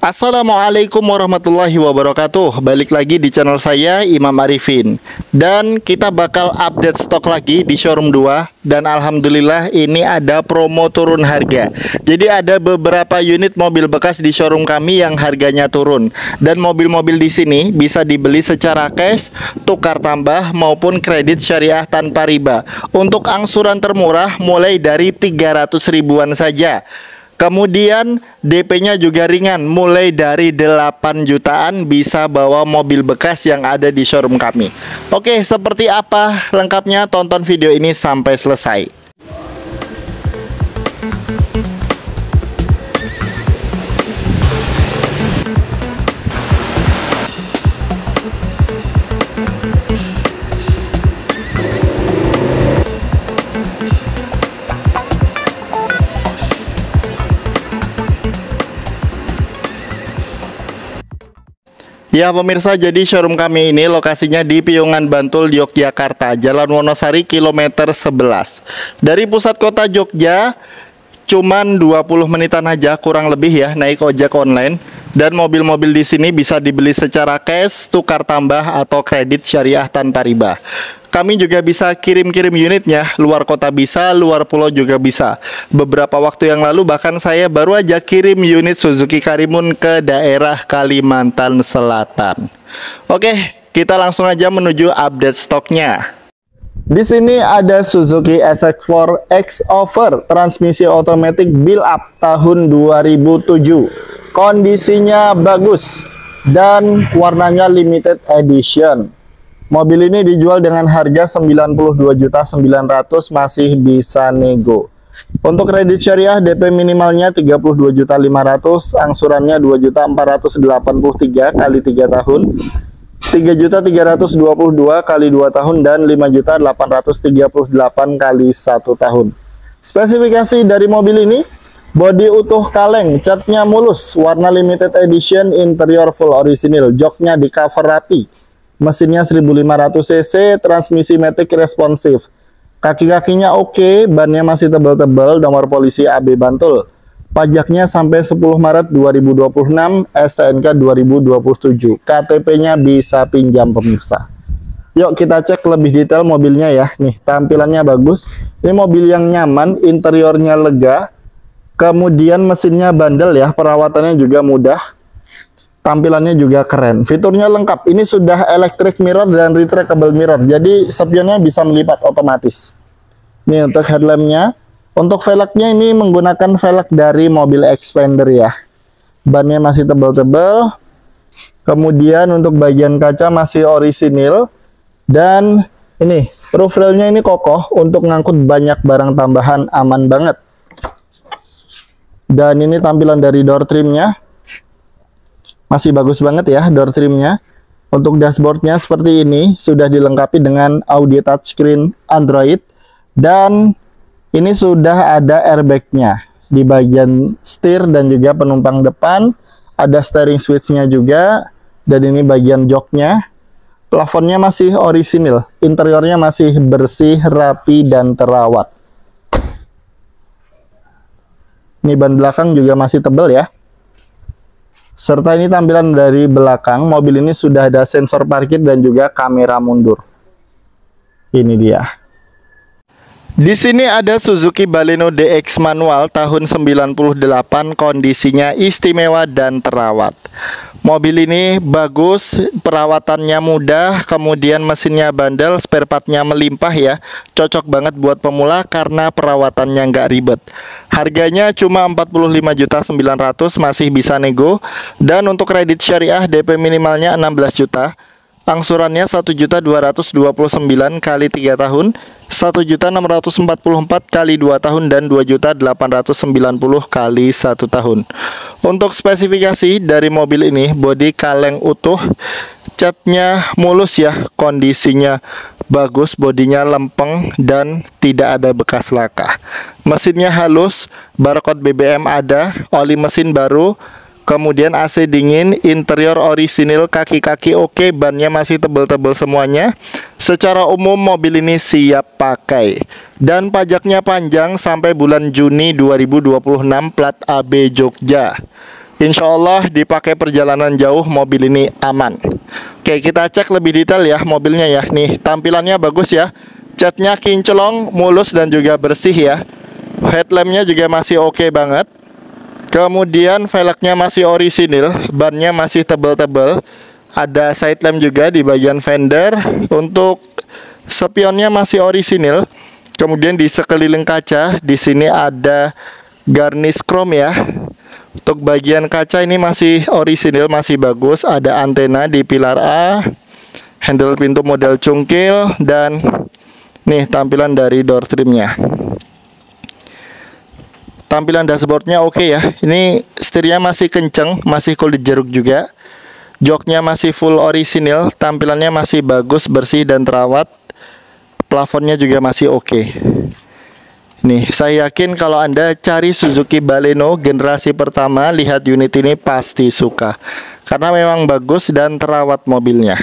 Assalamualaikum warahmatullahi wabarakatuh. Balik lagi di channel saya, Imam Arifin. Dan kita bakal update stok lagi di showroom 2. Dan alhamdulillah ini ada promo turun harga. Jadi ada beberapa unit mobil bekas di showroom kami yang harganya turun. Dan mobil-mobil di sini bisa dibeli secara cash, tukar tambah maupun kredit syariah tanpa riba. Untuk angsuran termurah mulai dari 300 ribuan saja. Kemudian DP-nya juga ringan, mulai dari 8 jutaan bisa bawa mobil bekas yang ada di showroom kami. Oke, seperti apa lengkapnya? Tonton video ini sampai selesai. Ya pemirsa, jadi showroom kami ini lokasinya di Piungan Bantul, Yogyakarta, Jalan Wonosari kilometer 11. Dari pusat kota Jogja cuman 20 menitan aja kurang lebih ya naik ojek online. Dan mobil-mobil di sini bisa dibeli secara cash, tukar tambah atau kredit syariah tanpa riba. Kami juga bisa kirim-kirim unitnya, luar kota bisa, luar pulau juga bisa. Beberapa waktu yang lalu bahkan saya baru aja kirim unit Suzuki Karimun ke daerah Kalimantan Selatan. Oke, kita langsung aja menuju update stoknya. Di sini ada Suzuki SX4 X-Over, transmisi otomatis build up tahun 2007. Kondisinya bagus dan warnanya limited edition. Mobil ini dijual dengan harga 92.900.000, masih bisa nego. Untuk kredit syariah DP minimalnya 32.500.000, angsurannya 2.483 kali 3 tahun, 3.322 kali 2 tahun, dan 5.838 kali 1 tahun. Spesifikasi dari mobil ini: bodi utuh kaleng, catnya mulus, warna limited edition, interior full orisinil, joknya di cover rapi. Mesinnya 1500 cc, transmisi matic responsif. Kaki-kakinya oke, bannya masih tebal-tebal, nomor polisi AB Bantul. Pajaknya sampai 10 Maret 2026, STNK 2027. KTP-nya bisa pinjam pemirsa. Yuk kita cek lebih detail mobilnya ya. Nih, tampilannya bagus. Ini mobil yang nyaman, interiornya lega. Kemudian mesinnya bandel ya, perawatannya juga mudah. Tampilannya juga keren, fiturnya lengkap. Ini sudah electric mirror dan retractable mirror, jadi spionnya bisa melipat otomatis. Ini untuk headlampnya. Untuk velgnya ini menggunakan velg dari mobil Expander ya. Bannya masih tebal-tebal. Kemudian untuk bagian kaca masih orisinil. Dan ini roof railnya ini kokoh untuk ngangkut banyak barang tambahan, aman banget. Dan ini tampilan dari door trimnya. Masih bagus banget ya door trimnya. Untuk dashboardnya seperti ini, sudah dilengkapi dengan audio touchscreen Android. Dan ini sudah ada airbagnya di bagian setir dan juga penumpang depan. Ada steering switchnya juga. Dan ini bagian joknya. Plafonnya masih orisinil. Interiornya masih bersih, rapi, dan terawat. Ini ban belakang juga masih tebal ya. Serta ini tampilan dari belakang. Mobil ini sudah ada sensor parkir dan juga kamera mundur. Ini dia. Di sini ada Suzuki Baleno DX manual tahun 98, kondisinya istimewa dan terawat. Mobil ini bagus, perawatannya mudah, kemudian mesinnya bandel, spare partnya melimpah ya. Cocok banget buat pemula karena perawatannya nggak ribet. Harganya cuma 45.900.000, masih bisa nego. Dan untuk kredit syariah DP minimalnya 16 juta. Angsurannya 1.229 kali 3 tahun, 1.644 kali 2 tahun, dan 2.890 kali 1 tahun. Untuk spesifikasi dari mobil ini, bodi kaleng utuh, catnya mulus ya, kondisinya bagus, bodinya lempeng dan tidak ada bekas laka. Mesinnya halus, barcode BBM ada, oli mesin baru. Kemudian AC dingin, interior orisinil, kaki-kaki oke, bannya masih tebel-tebel semuanya. Secara umum mobil ini siap pakai. Dan pajaknya panjang sampai bulan Juni 2026, plat AB Jogja. Insya Allah dipakai perjalanan jauh mobil ini aman. Oke, kita cek lebih detail ya mobilnya ya. Nih, tampilannya bagus ya. Catnya kinclong, mulus dan juga bersih ya. Headlampnya juga masih oke banget. Kemudian velgnya masih orisinil, bannya masih tebal-tebal. Ada side lamp juga di bagian fender. Untuk spionnya masih orisinil. Kemudian di sekeliling kaca di sini ada garnish chrome ya. Untuk bagian kaca ini masih orisinil, masih bagus. Ada antena di pilar A, handle pintu model cungkil, dan nih tampilan dari door trimnya. Tampilan dashboardnya oke ya. Ini setirnya masih kenceng, masih kulit jeruk juga. Joknya masih full orisinil, tampilannya masih bagus, bersih dan terawat. Plafonnya juga masih oke. Nih, saya yakin kalau Anda cari Suzuki Baleno generasi pertama, lihat unit ini pasti suka. Karena memang bagus dan terawat mobilnya.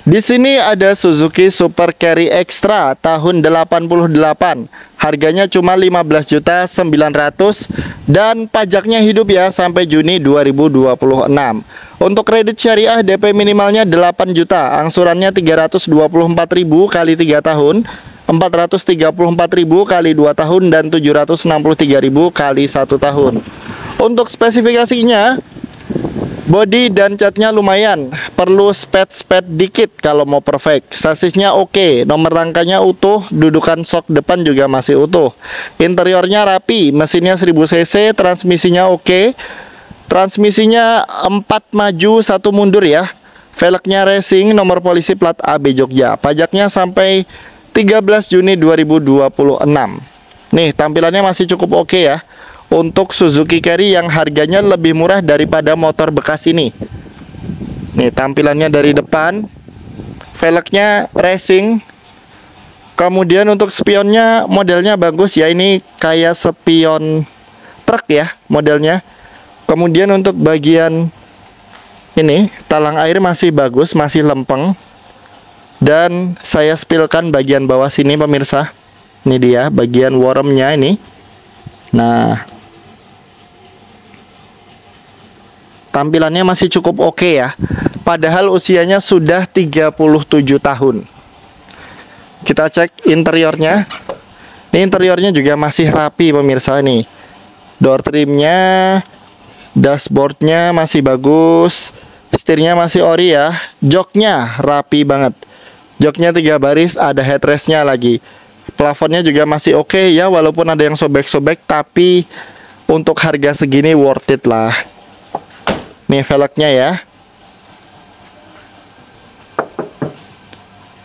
Di sini ada Suzuki Super Carry Extra tahun 88. Harganya cuma 15.900.000 dan pajaknya hidup ya sampai Juni 2026. Untuk kredit syariah DP minimalnya 8 juta, angsurannya 324.000 kali 3 tahun, 434.000 kali 2 tahun dan 763.000 kali 1 tahun. Untuk spesifikasinya, bodi dan catnya lumayan, perlu spet-spet dikit kalau mau perfect. Sasisnya oke, nomor rangkanya utuh, dudukan sok depan juga masih utuh. Interiornya rapi, mesinnya 1000 cc, transmisinya oke. Transmisinya 4 maju 1 mundur ya. Velgnya racing, nomor polisi plat AB Jogja. Pajaknya sampai 13 Juni 2026. Nih, tampilannya masih cukup oke ya. Untuk Suzuki Carry yang harganya lebih murah daripada motor bekas ini. Nih, tampilannya dari depan. Velgnya racing. Kemudian untuk spionnya modelnya bagus ya. Ini kayak spion truk ya modelnya. Kemudian untuk bagian ini, talang air masih bagus, masih lempeng. Dan saya spillkan bagian bawah sini pemirsa. Ini dia bagian wormnya ini. Nah, tampilannya masih cukup oke ya. Padahal usianya sudah 37 tahun. Kita cek interiornya. Ini interiornya juga masih rapi pemirsa nih. Door trimnya, dashboardnya masih bagus. Setirnya masih ori ya. Joknya rapi banget. Joknya 3 baris, ada headrestnya lagi. Plafonnya juga masih oke ya, walaupun ada yang sobek-sobek, tapi untuk harga segini worth it lah. Nih velgnya ya.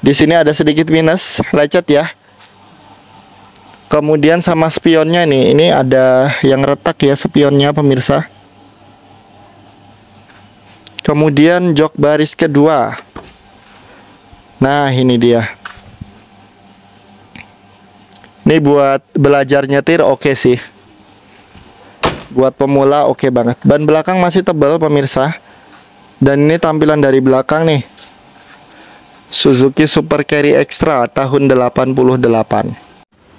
Di sini ada sedikit minus, lecet ya. Kemudian sama spionnya nih, ini ada yang retak ya spionnya pemirsa. Kemudian jok baris kedua. Nah, ini dia. Ini buat belajar nyetir oke sih. Buat pemula oke banget. Ban belakang masih tebal pemirsa. Dan ini tampilan dari belakang nih. Suzuki Super Carry Extra tahun 88.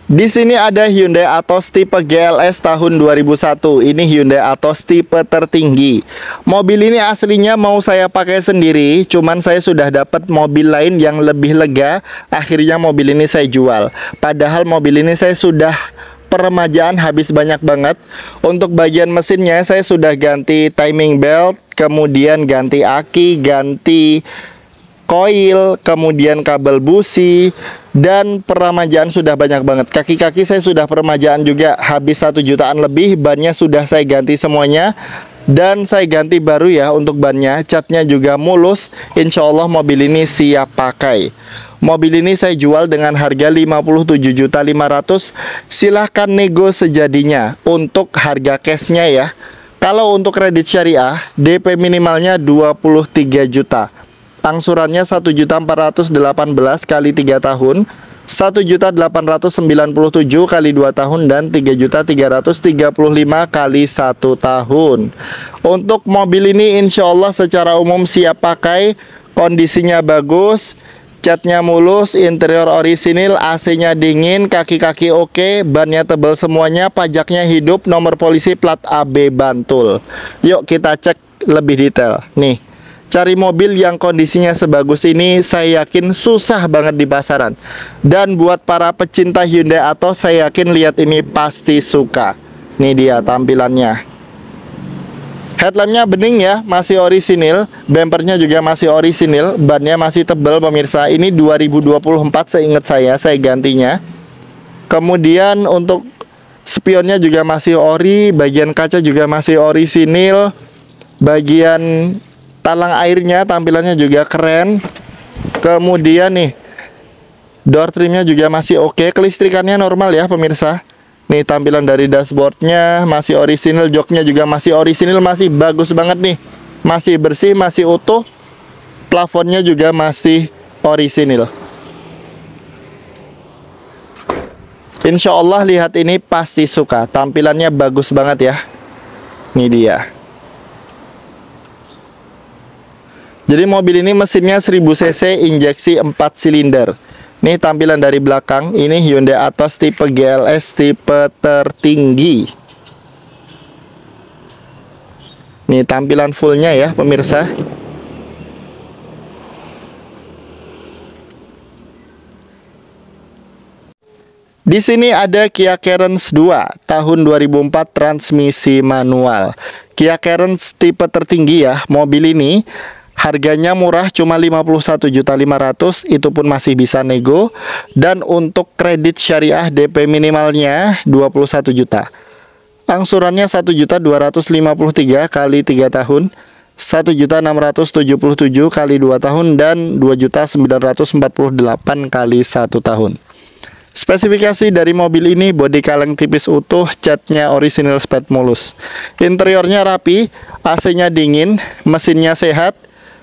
Di sini ada Hyundai Atos tipe GLS tahun 2001. Ini Hyundai Atos tipe tertinggi. Mobil ini aslinya mau saya pakai sendiri, cuman saya sudah dapat mobil lain yang lebih lega. Akhirnya mobil ini saya jual. Padahal mobil ini saya sudah peremajaan habis banyak banget. Untuk bagian mesinnya saya sudah ganti timing belt, kemudian ganti aki, ganti koil, kemudian kabel busi, dan peremajaan sudah banyak banget. Kaki-kaki saya sudah peremajaan juga habis 1 jutaan lebih. Bannya sudah saya ganti semuanya. Dan saya ganti baru ya untuk bannya. Catnya juga mulus. Insya Allah mobil ini siap pakai. Mobil ini saya jual dengan harga 57.500.000. Silahkan nego sejadinya untuk harga cashnya ya. Kalau untuk kredit syariah, DP minimalnya 23 juta. Angsurannya 1.418.000 kali 3 tahun, 1.897.000 kali 2 tahun, dan 3.335.000 kali 1 tahun. Untuk mobil ini insya Allah secara umum siap pakai, kondisinya bagus, catnya mulus, interior orisinil, AC-nya dingin, kaki-kaki oke, bannya tebal semuanya, pajaknya hidup, nomor polisi plat AB Bantul. Yuk kita cek lebih detail. Nih, cari mobil yang kondisinya sebagus ini saya yakin susah banget di pasaran. Dan buat para pecinta Hyundai Atos, saya yakin lihat ini pasti suka. Nih dia tampilannya. Headlampnya bening ya, masih orisinil. Bempernya juga masih orisinil. Bannya masih tebal pemirsa. Ini 2024 seingat saya gantinya. Kemudian untuk spionnya juga masih ori. Bagian kaca juga masih orisinil. Bagian talang airnya tampilannya juga keren. Kemudian nih, door trimnya juga masih oke. Kelistrikannya normal ya pemirsa. Nih tampilan dari dashboardnya masih orisinil, joknya juga masih orisinil, masih bagus banget nih. Masih bersih, masih utuh. Plafonnya juga masih orisinil. Insya Allah lihat ini pasti suka. Tampilannya bagus banget ya. Ini dia. Jadi mobil ini mesinnya 1000 cc, injeksi 4 silinder. Ini tampilan dari belakang. Ini Hyundai Atos tipe GLS, tipe tertinggi. Ini tampilan fullnya ya pemirsa. Di sini ada Kia Carens 2 tahun 2004, transmisi manual. Kia Carens tipe tertinggi ya. Mobil ini harganya murah, cuma 51.500.000, itu pun masih bisa nego. Dan untuk kredit syariah DP minimalnya 21 juta. Angsurannya 1.253 kali 3 tahun, 1.677 kali 2 tahun, dan 2.948 kali 1 tahun. Spesifikasi dari mobil ini, bodi kaleng tipis utuh, catnya orisinil spet mulus. Interiornya rapi, AC-nya dingin, mesinnya sehat,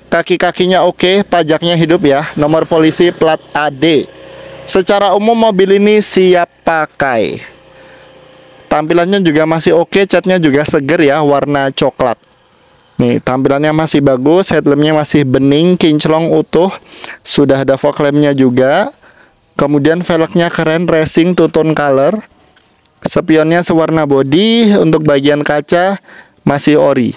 kaki-kakinya oke, pajaknya hidup ya. Nomor polisi plat AD. Secara umum mobil ini siap pakai. Tampilannya juga masih oke, catnya juga seger ya, warna coklat. Nih, tampilannya masih bagus, headlampnya masih bening, kinclong utuh. Sudah ada fog lampnya juga. Kemudian velgnya keren, racing two tone color. Spionnya sewarna body, untuk bagian kaca masih ori.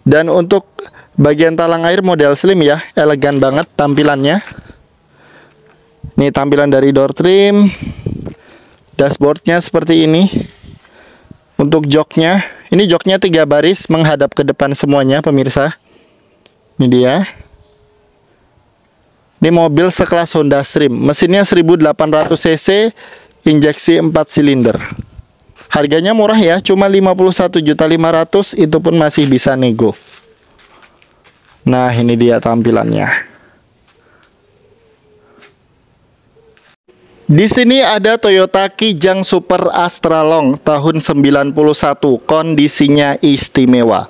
Dan untuk bagian talang air model slim ya, elegan banget tampilannya. Ini tampilan dari door trim. Dashboardnya seperti ini. Untuk joknya, ini joknya 3 baris menghadap ke depan semuanya pemirsa. Ini dia. Ini mobil sekelas Honda Stream. Mesinnya 1800 cc, injeksi 4 silinder. Harganya murah ya, cuma 51.500.000, itu pun masih bisa nego. Nah, ini dia tampilannya. Di sini ada Toyota Kijang Super Astra Long tahun 91, kondisinya istimewa.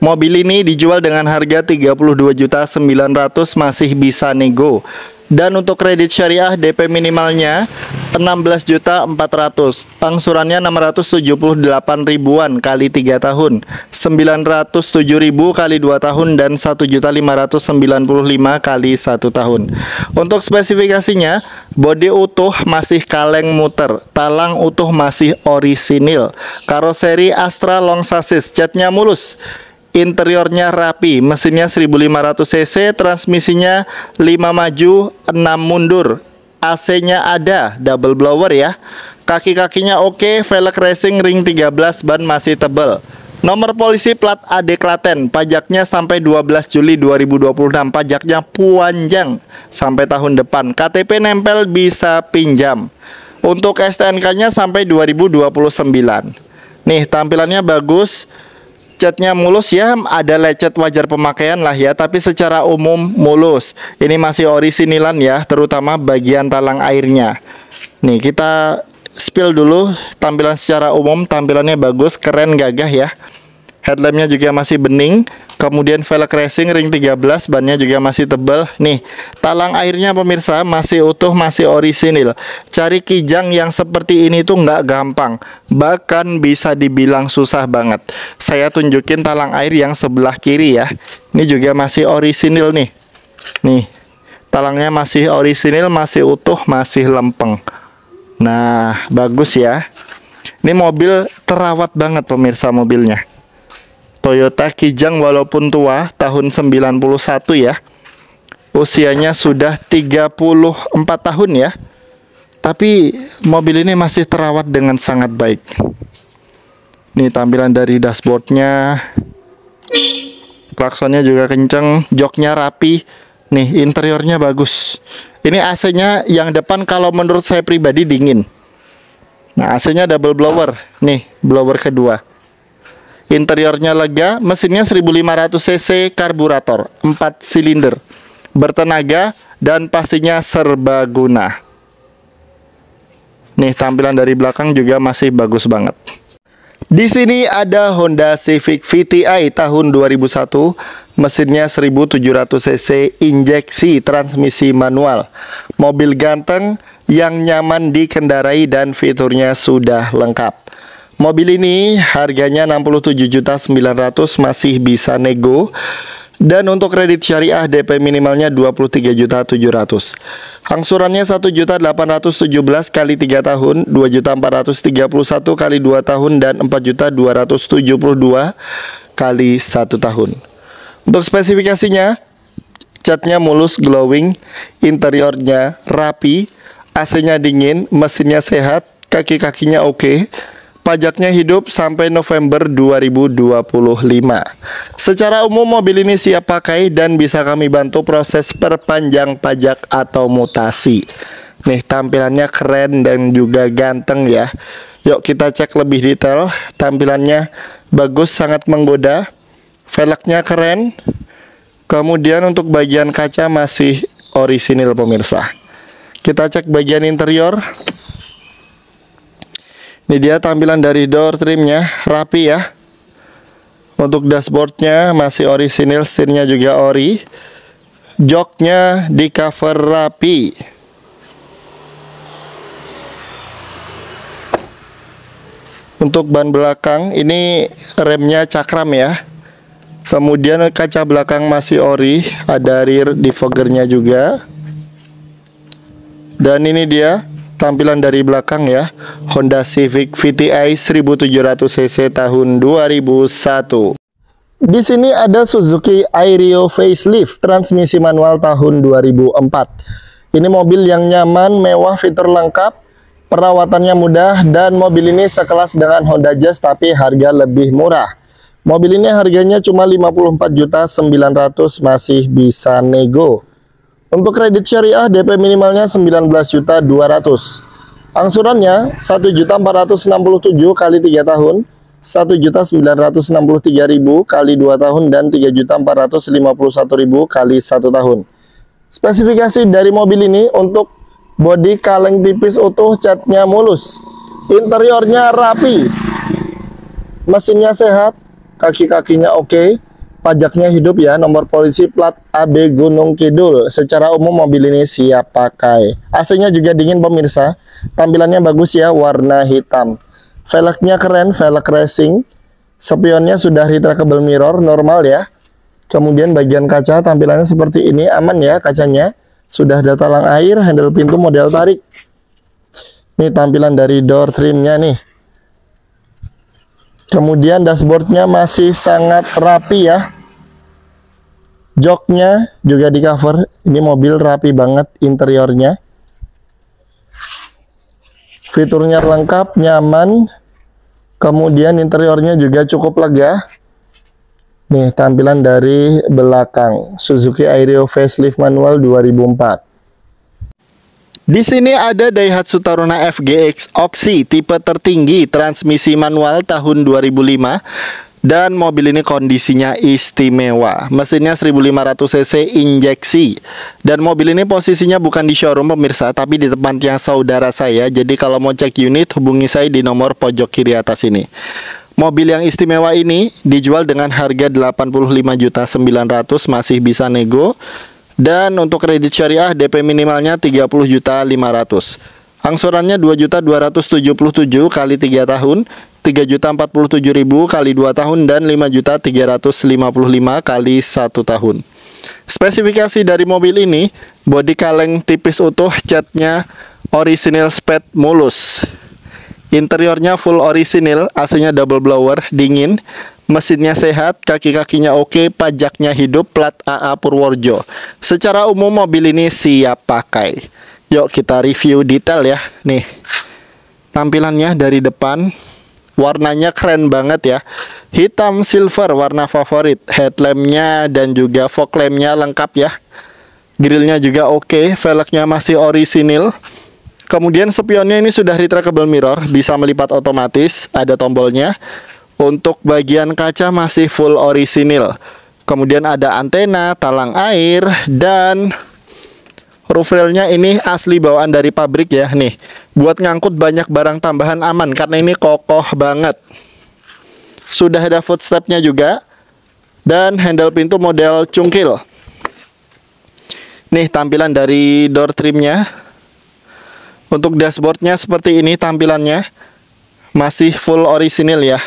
Mobil ini dijual dengan harga 32.900.000, masih bisa nego. Dan untuk kredit syariah DP minimalnya 16.400.000. Angsurannya 678 ribuan kali 3 tahun, 907.000 kali 2 tahun, dan 1.595 kali 1 tahun. Untuk spesifikasinya, bodi utuh masih kaleng muter, talang utuh masih orisinil, karoseri Astra Long Chassis, catnya mulus. Interiornya rapi, mesinnya 1500 cc, transmisinya 5 maju, 6 mundur. AC-nya ada, double blower ya. Kaki-kakinya oke, velg racing ring 13, ban masih tebal. Nomor polisi plat AD Klaten, pajaknya sampai 12 Juli 2026, pajaknya panjang sampai tahun depan. KTP nempel, bisa pinjam. Untuk STNK-nya sampai 2029. Nih, tampilannya bagus. Catnya mulus ya, ada lecet wajar pemakaian lah ya, tapi secara umum mulus. Ini masih orisinilan ya, terutama bagian talang airnya. Nih, kita spill dulu tampilan secara umum. Tampilannya bagus, keren, gagah ya. Headlampnya juga masih bening. Kemudian velg racing ring 13, bannya juga masih tebal. Nih, talang airnya pemirsa masih utuh, masih orisinil. Cari Kijang yang seperti ini tuh nggak gampang, bahkan bisa dibilang susah banget. Saya tunjukin talang air yang sebelah kiri ya. Ini juga masih orisinil nih. Nih, Talangnya masih orisinil, masih utuh, masih lempeng. Nah, bagus ya. Ini mobil terawat banget pemirsa mobilnya. Toyota Kijang walaupun tua, tahun 91 ya. Usianya sudah 34 tahun ya. Tapi mobil ini masih terawat dengan sangat baik. Nih tampilan dari dashboardnya. Klaksonnya juga kenceng, joknya rapi. Nih interiornya bagus. Ini AC-nya yang depan kalau menurut saya pribadi dingin. Nah AC-nya double blower. Nih blower kedua. Interiornya lega, mesinnya 1500 cc, karburator 4 silinder, bertenaga dan pastinya serbaguna. Nih tampilan dari belakang juga masih bagus banget. Di sini ada Honda Civic VTI tahun 2001, mesinnya 1700 cc, injeksi, transmisi manual. Mobil ganteng yang nyaman dikendarai dan fiturnya sudah lengkap. Mobil ini harganya 67.900.000, masih bisa nego. Dan untuk kredit syariah DP minimalnya 23.700.000. Angsurannya 1.817 kali 3 tahun, 2.431 kali 2 tahun, dan 4.272 kali 1 tahun. Untuk spesifikasinya, catnya mulus glowing, interiornya rapi, AC-nya dingin, mesinnya sehat, kaki-kakinya oke. Pajaknya hidup sampai November 2025. Secara umum mobil ini siap pakai dan bisa kami bantu proses perpanjang pajak atau mutasi. Nih tampilannya keren dan juga ganteng ya. Yuk kita cek lebih detail. Tampilannya bagus, sangat menggoda. Velgnya keren. Kemudian untuk bagian kaca masih orisinil pemirsa. Kita cek bagian interior. Ini dia tampilan dari door trimnya, rapi ya. Untuk dashboardnya masih orisinil, setirnya juga ori. Joknya di cover rapi. Untuk ban belakang ini remnya cakram ya. Kemudian kaca belakang masih ori, ada rear defoggernya juga. Dan ini dia tampilan dari belakang ya, Honda Civic VTI 1700 cc tahun 2001. Di sini ada Suzuki Airio facelift, transmisi manual tahun 2004. Ini mobil yang nyaman, mewah, fitur lengkap, perawatannya mudah, dan mobil ini sekelas dengan Honda Jazz tapi harga lebih murah. Mobil ini harganya cuma 54.900.000, masih bisa nego. Untuk kredit syariah DP minimalnya 19.200.000. Angsurannya 1.467 kali 3 tahun, 1.963.000 kali 2 tahun, dan 3.451.000 kali 1 tahun. Spesifikasi dari mobil ini untuk bodi kaleng tipis utuh, catnya mulus. Interiornya rapi. Mesinnya sehat, kaki-kakinya oke. Pajaknya hidup ya, nomor polisi plat AB Gunung Kidul. Secara umum mobil ini siap pakai. AC-nya juga dingin pemirsa. Tampilannya bagus ya, warna hitam. Velgnya keren, velg racing. Spionnya sudah retractable mirror, normal ya. Kemudian bagian kaca tampilannya seperti ini, aman ya kacanya. Sudah ada talang air, handle pintu model tarik. Ini tampilan dari door trimnya nih. Kemudian dashboardnya masih sangat rapi ya. Joknya juga di cover. Ini mobil rapi banget interiornya. Fiturnya lengkap, nyaman. Kemudian interiornya juga cukup lega. Nih tampilan dari belakang Suzuki Airio facelift manual 2004. Di sini ada Daihatsu Taruna FGX Oxy tipe tertinggi, transmisi manual tahun 2005, dan mobil ini kondisinya istimewa. Mesinnya 1500 cc injeksi, dan mobil ini posisinya bukan di showroom pemirsa, tapi di tempatnya saudara saya. Jadi kalau mau cek unit hubungi saya di nomor pojok kiri atas ini. Mobil yang istimewa ini dijual dengan harga 85.900.000, masih bisa nego. Dan untuk kredit syariah DP minimalnya 30.500.000. Angsurannya 2.277 kali 3 tahun, 3.047.000 kali 2 tahun, dan 5.355 kali 1 tahun. Spesifikasi dari mobil ini, bodi kaleng tipis utuh, catnya orisinil spet mulus. Interiornya full orisinil, AC-nya double blower, dingin. Mesinnya sehat, kaki-kakinya oke, pajaknya hidup, plat AA Purworejo. Secara umum mobil ini siap pakai. Yuk kita review detail ya. Nih, tampilannya dari depan. Warnanya keren banget ya. Hitam silver warna favorit. Headlampnya dan juga fog lampnya lengkap ya. Grillnya juga oke. Velgnya masih orisinil. Kemudian spionnya ini sudah retractable mirror, bisa melipat otomatis. Ada tombolnya. Untuk bagian kaca masih full orisinil. Kemudian ada antena, talang air, dan roof railnya ini asli bawaan dari pabrik ya. Nih, buat ngangkut banyak barang tambahan aman karena ini kokoh banget. Sudah ada footstepnya juga. Dan handle pintu model cungkil. Nih tampilan dari door trimnya. Untuk dashboardnya seperti ini tampilannya. Masih full orisinil ya.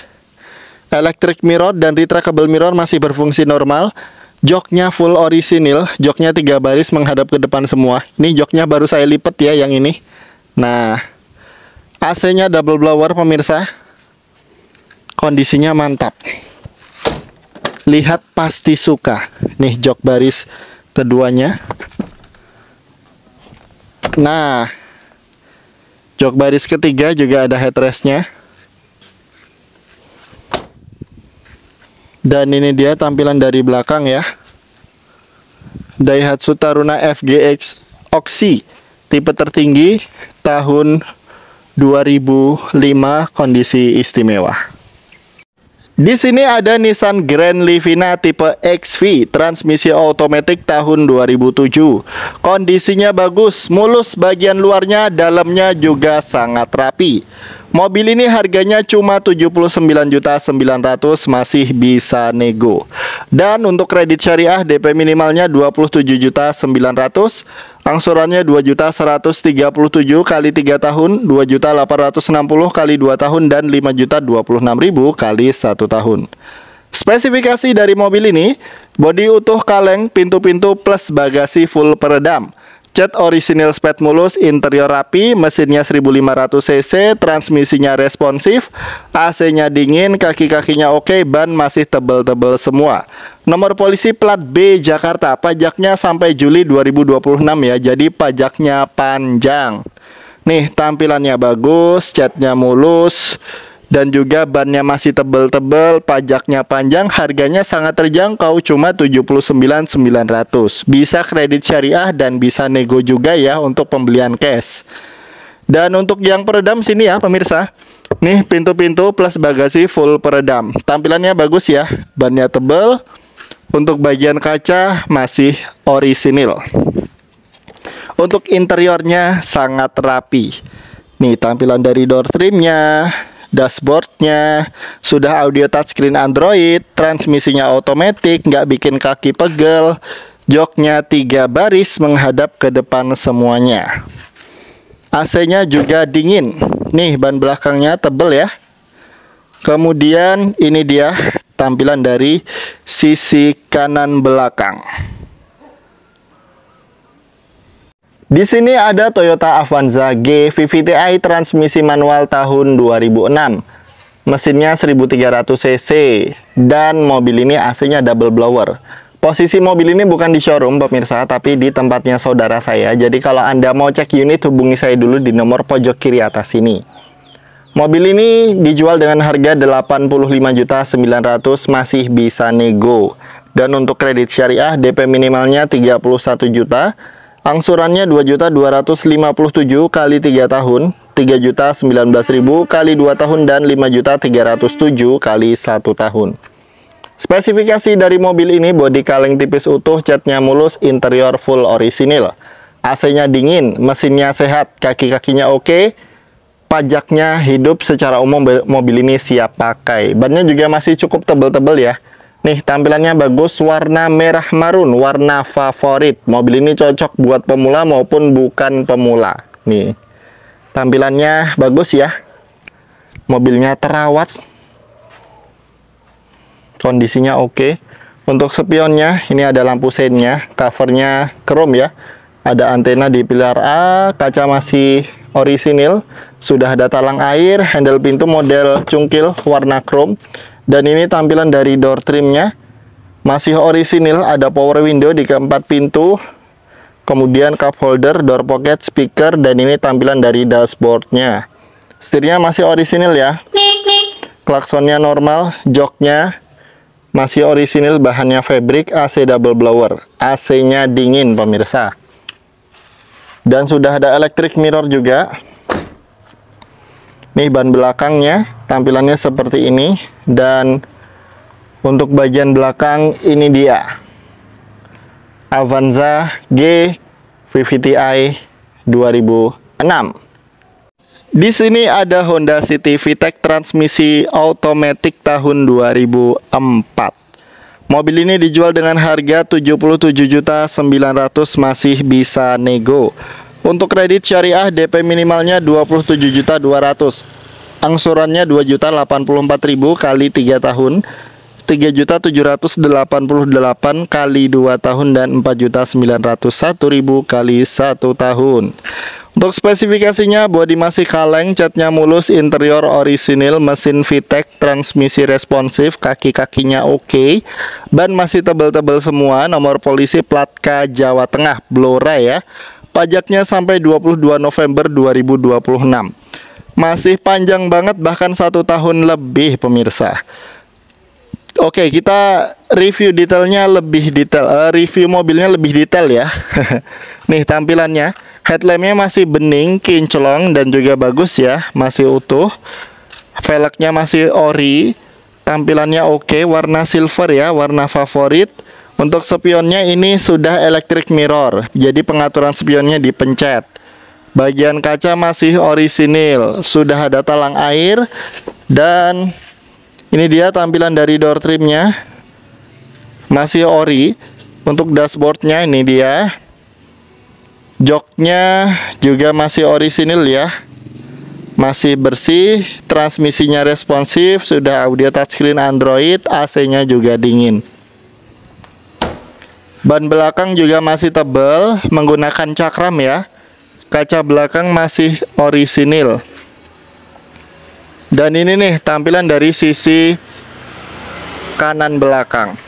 Electric mirror dan retractable mirror masih berfungsi normal. Joknya full orisinil, joknya 3 baris menghadap ke depan semua. Ini joknya baru saya lipat ya yang ini. Nah, AC-nya double blower pemirsa. Kondisinya mantap. Lihat pasti suka. Nih jok baris keduanya. Nah, jok baris ketiga juga ada headrestnya. Dan ini dia tampilan dari belakang ya. Daihatsu Taruna FGX Oxy, tipe tertinggi tahun 2005, kondisi istimewa. Di sini ada Nissan Grand Livina tipe XV, transmisi otomatis tahun 2007. Kondisinya bagus, mulus bagian luarnya, dalamnya juga sangat rapi. Mobil ini harganya cuma 79.900.000, masih bisa nego. Dan untuk kredit syariah DP minimalnya 27.900.000, angsurannya 2.137.000 kali 3 tahun, 2.860.000 kali 2 tahun, dan 5.026.000 kali 1 tahun. Spesifikasi dari mobil ini, bodi utuh kaleng, pintu-pintu plus bagasi full peredam. Cat orisinil spet mulus, interior rapi, mesinnya 1500 cc, transmisinya responsif, AC-nya dingin, kaki-kakinya oke, ban masih tebel-tebel semua. Nomor polisi plat B Jakarta, pajaknya sampai Juli 2026 ya, jadi pajaknya panjang. Nih tampilannya bagus, catnya mulus, dan juga bannya masih tebel-tebel, pajaknya panjang, harganya sangat terjangkau, cuma 79.900. Bisa kredit syariah dan bisa nego juga ya untuk pembelian cash. Dan untuk yang peredam sini ya pemirsa. Nih pintu-pintu plus bagasi full peredam. Tampilannya bagus ya, bannya tebel. Untuk bagian kaca masih orisinil. Untuk interiornya sangat rapi. Nih tampilan dari door trimnya, dashboardnya, sudah audio touchscreen Android, transmisinya otomatis, nggak bikin kaki pegel, joknya 3 baris menghadap ke depan semuanya. AC-nya juga dingin. Nih ban belakangnya tebel ya. Kemudian ini dia tampilan dari sisi kanan belakang. Di sini ada Toyota Avanza G VVT-i transmisi manual tahun 2006. Mesinnya 1300 cc dan mobil ini AC-nya double blower. Posisi mobil ini bukan di showroom pemirsa, tapi di tempatnya saudara saya. Jadi kalau Anda mau cek unit, hubungi saya dulu di nomor pojok kiri atas ini. Mobil ini dijual dengan harga 85.900.000, masih bisa nego. Dan untuk kredit syariah DP minimalnya 31 juta. Angsurannya 2.257.000 kali 3 tahun, 3.019.000 kali 2 tahun, dan 5.307.000 kali 1 tahun. Spesifikasi dari mobil ini, bodi kaleng tipis utuh, catnya mulus, interior full orisinil. AC-nya dingin, mesinnya sehat, kaki-kakinya oke, pajaknya hidup. Secara umum mobil ini siap pakai. Bannya juga masih cukup tebel-tebel ya. Nih tampilannya bagus, warna merah marun, warna favorit. Mobil ini cocok buat pemula maupun bukan pemula. Nih tampilannya bagus ya. Mobilnya terawat, kondisinya oke. Untuk spionnya, ini ada lampu seinnya, covernya chrome ya. Ada antena di pilar A, kaca masih orisinil, sudah ada talang air, handle pintu model cungkil warna chrome. Dan ini tampilan dari door trimnya, masih orisinil, ada power window di keempat pintu. Kemudian cup holder, door pocket, speaker, dan ini tampilan dari dashboardnya. Setirnya masih orisinil ya. Klaksonnya normal, joknya masih orisinil, bahannya fabric, AC double blower, AC-nya dingin pemirsa. Dan sudah ada electric mirror juga. Nih ban belakangnya, tampilannya seperti ini. Dan untuk bagian belakang ini dia, Avanza G VVTi 2006. Di sini ada Honda City VTEC transmisi automatic tahun 2004. Mobil ini dijual dengan harga 77.900.000, masih bisa nego. Untuk kredit syariah DP minimalnya 27.200.000. Angsurannya 2.084.000 kali 3 tahun. 3.788 kali 2 tahun dan 4.901.000 kali 1 tahun. Untuk spesifikasinya, bodi masih kaleng, catnya mulus, interior orisinil, mesin VTEC, transmisi responsif, kaki-kakinya oke, ban masih tebal-tebal semua, nomor polisi plat K Jawa Tengah, Blora ya. Pajaknya sampai 22 November 2026. Masih panjang banget, bahkan 1 tahun lebih pemirsa. Oke, kita review detailnya lebih detail, review mobilnya lebih detail ya. Nih tampilannya, headlampnya masih bening, kinclong, dan juga bagus ya, masih utuh. Velgnya masih ori, tampilannya oke, warna silver ya, warna favorit. Untuk spionnya ini sudah electric mirror, jadi pengaturan spionnya dipencet. Bagian kaca masih orisinil, sudah ada talang air, dan ini dia tampilan dari door trimnya, masih ori. Untuk dashboardnya ini dia, joknya juga masih orisinil ya, masih bersih. Transmisinya responsif, sudah audio touchscreen Android, AC-nya juga dingin. Ban belakang juga masih tebal, menggunakan cakram ya. Kaca belakang masih orisinil. Dan ini nih tampilan dari sisi kanan belakang.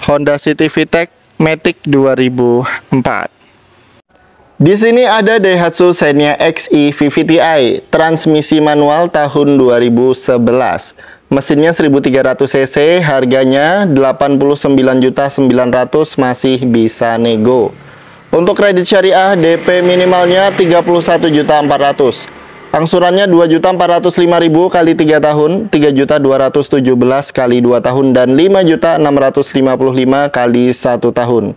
Honda City VTEC Matic 2004. Di sini ada Daihatsu Xenia XE VVTi, transmisi manual tahun 2011. Mesinnya 1300 cc, harganya 89.900.000, masih bisa nego. Untuk kredit syariah DP minimalnya 31.400.000. Angsurannya 2.405.000 kali 3 tahun, 3.217 kali 2 tahun, dan 5.655 kali 1 tahun.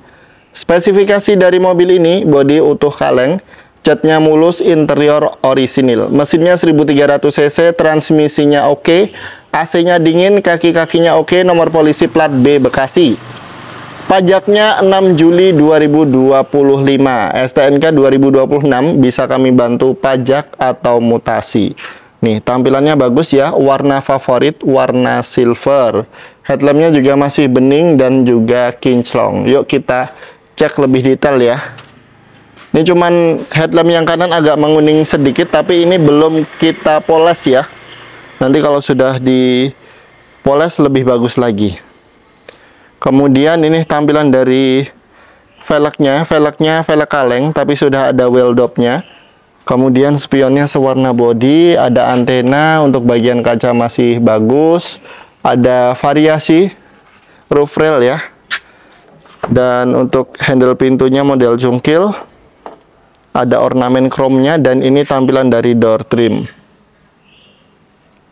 Spesifikasi dari mobil ini, bodi utuh kaleng, catnya mulus, interior orisinil. Mesinnya 1300 cc, transmisinya oke, AC-nya dingin, kaki-kakinya oke, nomor polisi plat B Bekasi. Pajaknya 6 Juli 2025, STNK 2026, bisa kami bantu pajak atau mutasi. Nih, tampilannya bagus ya, warna favorit, warna silver. Headlampnya juga masih bening dan juga kinclong. Yuk kita cek lebih detail ya. Ini cuman headlamp yang kanan agak menguning sedikit, tapi ini belum kita poles ya. Nanti kalau sudah dipoles lebih bagus lagi. Kemudian ini tampilan dari velgnya velg kaleng tapi sudah ada wheel dopnya. Kemudian spionnya sewarna body, ada antena, untuk bagian kaca masih bagus, ada variasi roof rail ya. Dan untuk handle pintunya model cungkil, ada ornamen chrome-nya, dan ini tampilan dari door trim.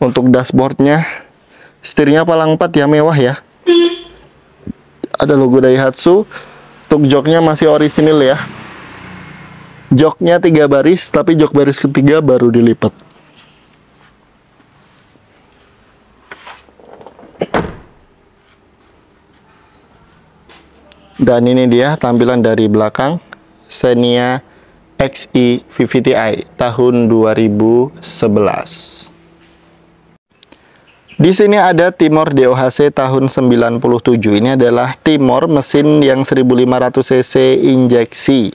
Untuk dashboardnya, setirnya palang 4 ya, mewah ya. Ada logo Daihatsu. Untuk joknya masih orisinil ya. Joknya 3 baris, tapi jok baris ketiga baru dilipat. Dan ini dia tampilan dari belakang Xenia XE VVTi tahun 2011. Di sini ada Timor DOHC tahun 97. Ini adalah Timor mesin yang 1500 cc injeksi.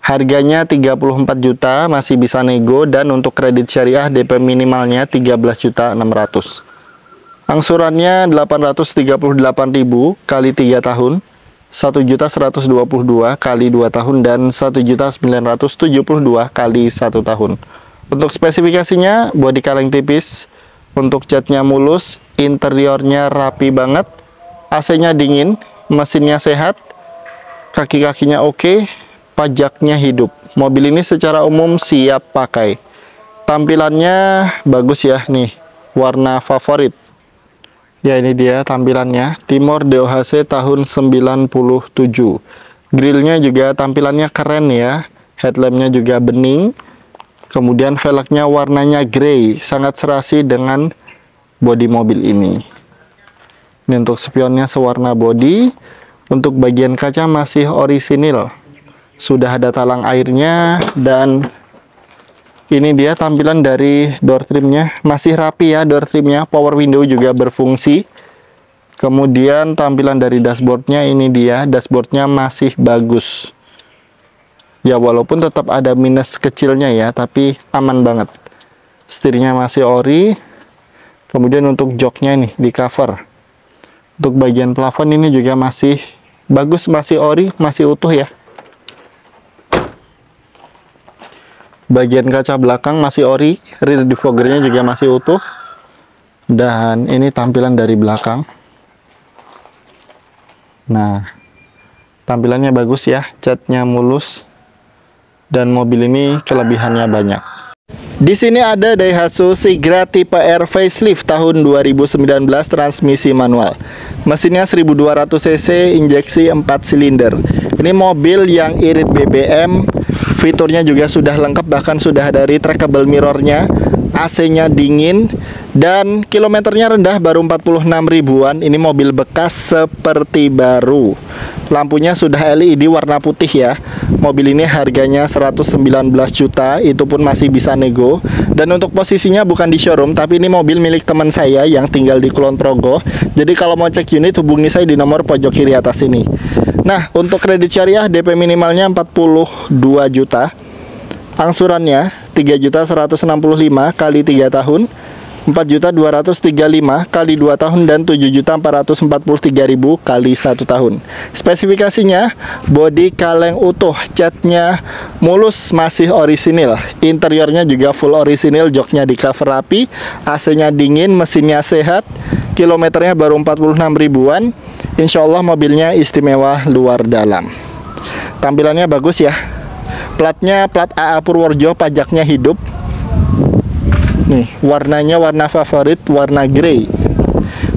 Harganya 34 juta, masih bisa nego, dan untuk kredit syariah DP minimalnya 13.600.000. Angsurannya 838.000 kali 3 tahun, 1.122 kali 2 tahun, dan 1.972 kali 1 tahun. Untuk spesifikasinya, bodi kaleng tipis, untuk catnya mulus, interiornya rapi banget, AC-nya dingin, mesinnya sehat, kaki-kakinya oke, pajaknya hidup. Mobil ini secara umum siap pakai. Tampilannya bagus ya, nih, warna favorit. Ya, ini dia tampilannya, Timor DOHC tahun 97. Grillnya juga tampilannya keren ya, headlampnya juga bening. Kemudian velgnya warnanya grey, sangat serasi dengan bodi mobil ini. Ini untuk spionnya sewarna bodi. Untuk bagian kaca masih orisinil, sudah ada talang airnya, dan ini dia tampilan dari door trimnya, masih rapi ya door trimnya, power window juga berfungsi. Kemudian tampilan dari dashboardnya, ini dia dashboardnya masih bagus ya, walaupun tetap ada minus kecilnya ya, tapi aman banget. Setirnya masih ori. Kemudian untuk joknya nih di cover. Untuk bagian plafon ini juga masih bagus, masih ori, masih utuh ya. Bagian kaca belakang masih ori, rear defoggernya juga masih utuh. Dan ini tampilan dari belakang. Nah, tampilannya bagus ya, catnya mulus. Dan mobil ini kelebihannya banyak. Di sini ada Daihatsu Sigra tipe R facelift tahun 2019, transmisi manual. Mesinnya 1200 cc, injeksi 4 silinder. Ini mobil yang irit BBM, fiturnya juga sudah lengkap, bahkan sudah ada retractable mirrornya, AC-nya dingin, dan kilometernya rendah, baru 46 ribuan. Ini mobil bekas seperti baru. Lampunya sudah LED warna putih ya. Mobil ini harganya 119 juta, itu pun masih bisa nego. Dan untuk posisinya bukan di showroom, tapi ini mobil milik teman saya yang tinggal di Kulon Progo. Jadi kalau mau cek unit, hubungi saya di nomor pojok kiri atas ini. Nah, untuk kredit syariah DP minimalnya 42 juta. Angsurannya 3.165.000 kali 3 tahun, 4.235.000 kali 2 tahun, dan 7.443.000 kali 1 tahun. Spesifikasinya bodi kaleng utuh, catnya mulus, masih orisinil. Interiornya juga full orisinil, joknya di cover rapi, AC-nya dingin, mesinnya sehat, kilometernya baru 46 ribuan. Insya Allah mobilnya istimewa luar dalam. Tampilannya bagus ya. Platnya plat AA Purworejo, pajaknya hidup. Nih, warnanya warna favorit, warna grey.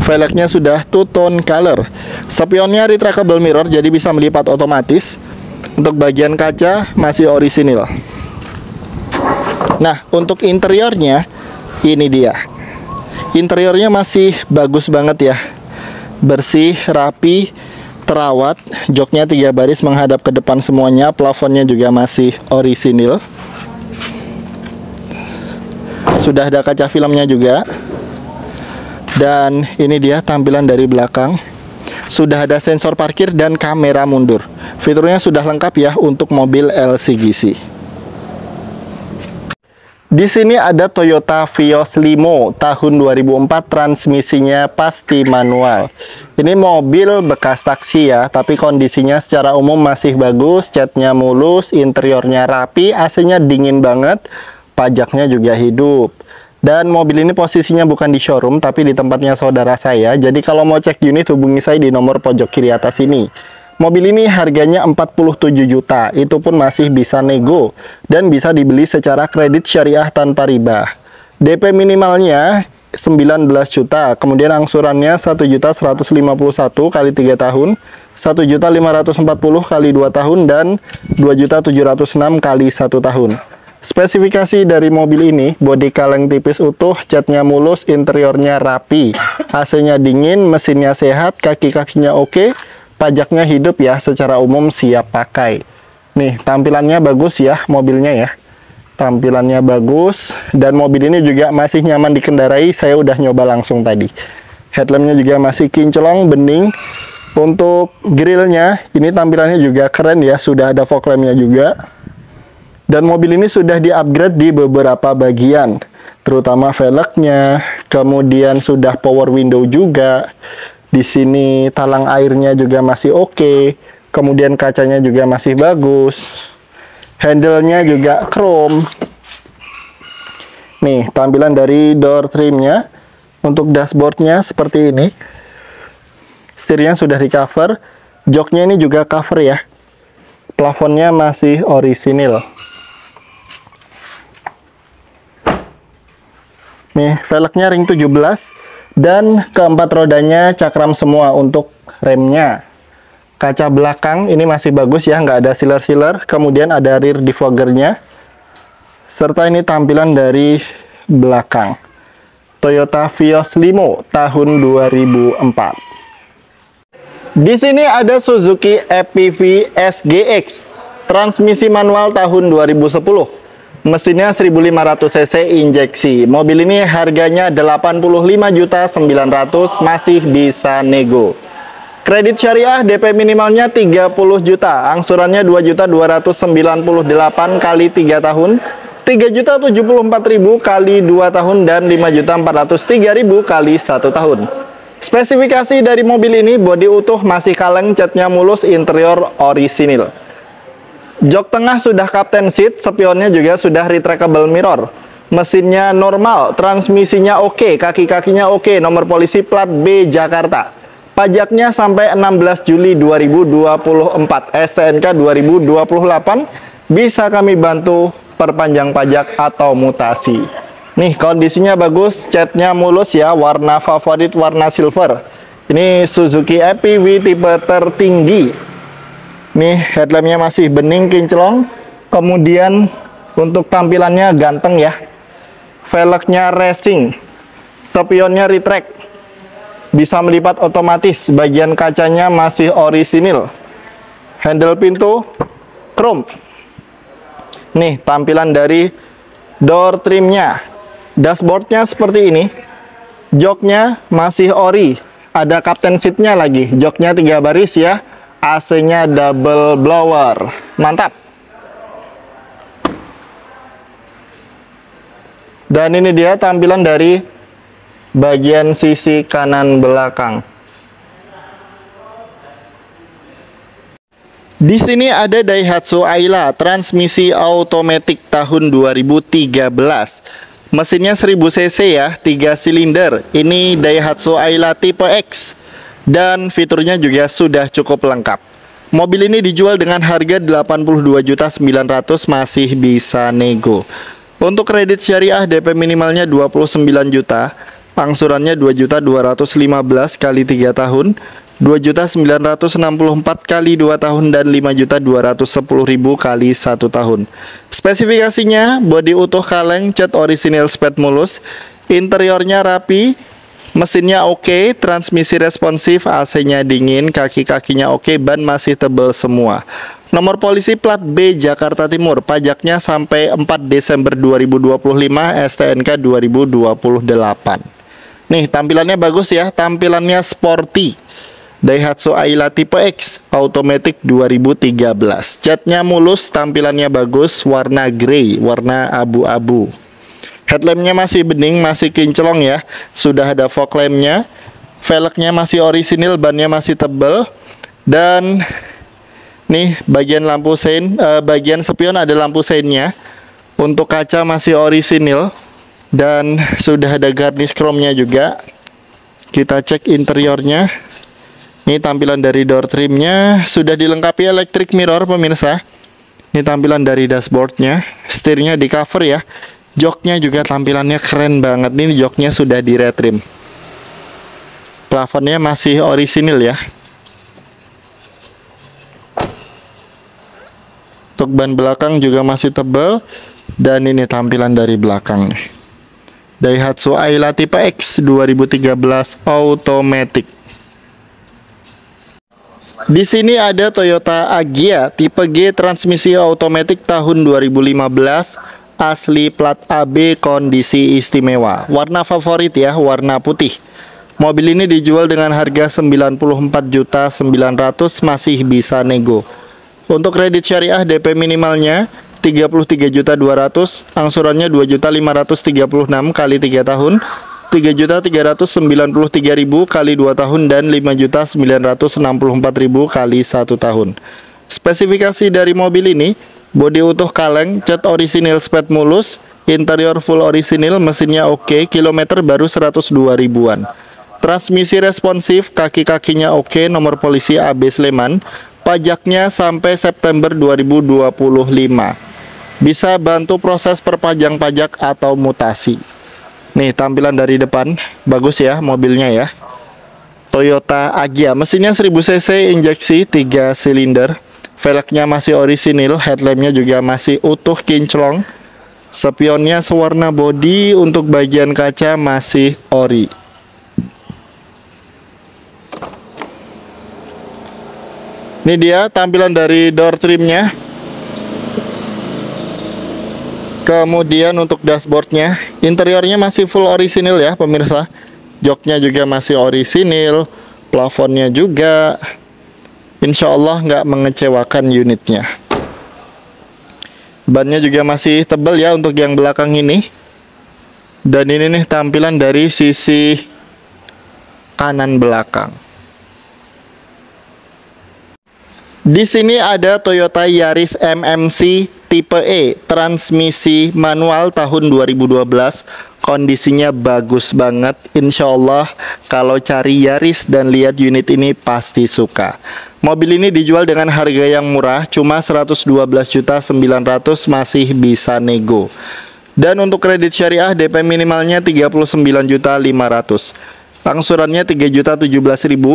Velgnya sudah two tone color. Spionnya retractable mirror, jadi bisa melipat otomatis. Untuk bagian kaca masih orisinil. Nah, untuk interiornya, ini dia. Interiornya masih bagus banget ya. Bersih, rapi, terawat. Joknya 3 baris menghadap ke depan semuanya. Plafonnya juga masih orisinil. Sudah ada kaca filmnya juga. Dan ini dia tampilan dari belakang. Sudah ada sensor parkir dan kamera mundur. Fiturnya sudah lengkap ya untuk mobil LCGC. Di sini ada Toyota Vios Limo tahun 2004, transmisinya pasti manual. Ini mobil bekas taksi ya, tapi kondisinya secara umum masih bagus, catnya mulus, interiornya rapi, AC-nya dingin banget, pajaknya juga hidup. Dan mobil ini posisinya bukan di showroom, tapi di tempatnya saudara saya. Jadi kalau mau cek unit, hubungi saya di nomor pojok kiri atas ini. Mobil ini harganya 47 juta, itu pun masih bisa nego dan bisa dibeli secara kredit syariah tanpa riba. DP minimalnya 19 juta, kemudian angsurannya 1.151 kali 3 tahun, 1.540 kali 2 tahun, dan 2.706 kali 1 tahun. Spesifikasi dari mobil ini, bodi kaleng tipis utuh, catnya mulus, interiornya rapi, AC-nya dingin, mesinnya sehat, kaki-kakinya oke, pajaknya hidup ya, secara umum siap pakai. Nih, tampilannya bagus ya mobilnya ya. Tampilannya bagus dan mobil ini juga masih nyaman dikendarai. Saya udah nyoba langsung tadi. Headlampnya juga masih kinclong, bening. Untuk grillnya ini tampilannya juga keren ya, sudah ada fog lampnya juga. Dan mobil ini sudah di-upgrade di beberapa bagian, terutama velgnya, kemudian sudah power window juga. Di sini talang airnya juga masih oke. Kemudian kacanya juga masih bagus. Handle-nya juga chrome. Nih, tampilan dari door trimnya. Untuk dashboardnya seperti ini. Setirnya sudah di cover. Joknya ini juga cover ya. Plafonnya masih orisinil. Nih, velgnya ring 17. Dan keempat rodanya cakram semua untuk remnya. Kaca belakang ini masih bagus ya, nggak ada sealer-sealer. Kemudian ada rear defoggernya. Serta ini tampilan dari belakang. Toyota Vios Limo tahun 2004. Di sini ada Suzuki FPV SGX. Transmisi manual tahun 2010. Mesinnya 1500 cc injeksi. Mobil ini harganya 85.900.000, masih bisa nego. Kredit syariah DP minimalnya 30 juta, angsurannya 2.298.000 kali 3 tahun, 3.074.000 kali 2 tahun, dan 5.403.000 kali 1 tahun. Spesifikasi dari mobil ini, bodi utuh masih kaleng, catnya mulus, interior orisinil. Jok tengah sudah captain seat, spionnya juga sudah retractable mirror. Mesinnya normal, transmisinya oke, kaki-kakinya oke, nomor polisi plat B Jakarta. Pajaknya sampai 16 Juli 2024, STNK 2028, bisa kami bantu perpanjang pajak atau mutasi. Nih, kondisinya bagus, catnya mulus ya, warna favorit warna silver. Ini Suzuki FPV tipe tertinggi. Nih, headlampnya masih bening kinclong. Kemudian untuk tampilannya ganteng ya. Velgnya racing. Spionnya retract. Bisa melipat otomatis. Bagian kacanya masih orisinil. Handle pintu chrome. Nih, tampilan dari door trimnya. Dashboardnya seperti ini. Joknya masih ori. Ada captain seatnya lagi. Joknya 3 baris ya. AC-nya double blower. Mantap. Dan ini dia tampilan dari bagian sisi kanan belakang. Di sini ada Daihatsu Ayla, transmisi automatic tahun 2013. Mesinnya 1000 cc ya, 3 silinder. Ini Daihatsu Ayla tipe X. Dan fiturnya juga sudah cukup lengkap. Mobil ini dijual dengan harga 82.900.000, masih bisa nego. Untuk kredit syariah DP minimalnya 29 juta, angsurannya 2.215.000 kali 3 tahun, 2.964.000 kali 2 tahun, dan 5.210.000 kali 1 tahun. Spesifikasinya bodi utuh kaleng, cat orisinil sped mulus, interiornya rapi, mesinnya oke, transmisi responsif, AC-nya dingin, kaki-kakinya oke, ban masih tebal semua. Nomor polisi plat B Jakarta Timur, pajaknya sampai 4 Desember 2025, STNK 2028. Nih, tampilannya bagus ya, tampilannya sporty. Daihatsu Ayla tipe X, automatic 2013. Catnya mulus, tampilannya bagus, warna grey, warna abu-abu. Headlampnya masih bening, masih kinclong ya. Sudah ada fog lampnya. Velgnya masih orisinil, bannya masih tebal. Dan nih bagian lampu sein, bagian spion ada lampu seinnya. Untuk kaca masih orisinil. Dan sudah ada garnish chrome-nya juga. Kita cek interiornya. Ini tampilan dari door trimnya. Sudah dilengkapi electric mirror pemirsa. Ini tampilan dari dashboardnya. Setirnya di cover ya. Joknya juga tampilannya keren banget. Ini joknya sudah di retrim. Plafonnya masih orisinil ya. Untuk ban belakang juga masih tebal. Dan ini tampilan dari belakang. Daihatsu Ayla tipe X 2013 automatic. Di sini ada Toyota Agya tipe G, transmisi automatic tahun 2015. asli plat AB kondisi istimewa. Warna favorit ya, warna putih. Mobil ini dijual dengan harga 94.900.000, masih bisa nego. Untuk kredit syariah DP minimalnya 33.200.000, angsurannya 2.536.000 kali 3 tahun, 3.393.000 kali 2 tahun, dan 5.964.000 kali 1 tahun. Spesifikasi dari mobil ini, bodi utuh kaleng, cat orisinil spet mulus, interior full orisinil, mesinnya oke, kilometer baru 102 ribuan. Transmisi responsif, kaki-kakinya oke, nomor polisi AB Sleman, pajaknya sampai September 2025. Bisa bantu proses perpajang pajak atau mutasi. Nih tampilan dari depan, bagus ya mobilnya ya. Toyota Agya, mesinnya 1000 cc, injeksi 3 silinder. Velgnya masih orisinil, headlampnya juga masih utuh kinclong. Spionnya sewarna bodi, untuk bagian kaca masih ori. Ini dia tampilan dari door trimnya. Kemudian untuk dashboardnya, interiornya masih full orisinil ya pemirsa. Joknya juga masih orisinil, plafonnya juga. Insya Allah nggak mengecewakan unitnya. Bannya juga masih tebal ya untuk yang belakang ini. Dan ini nih tampilan dari sisi kanan belakang. Di sini ada Toyota Yaris MMC tipe E, transmisi manual tahun 2012. Kondisinya bagus banget. Insya Allah kalau cari Yaris dan lihat unit ini pasti suka. Mobil ini dijual dengan harga yang murah, cuma 112.900.000, masih bisa nego. Dan untuk kredit syariah DP minimalnya 39.500.000. Angsurannya 3.017.000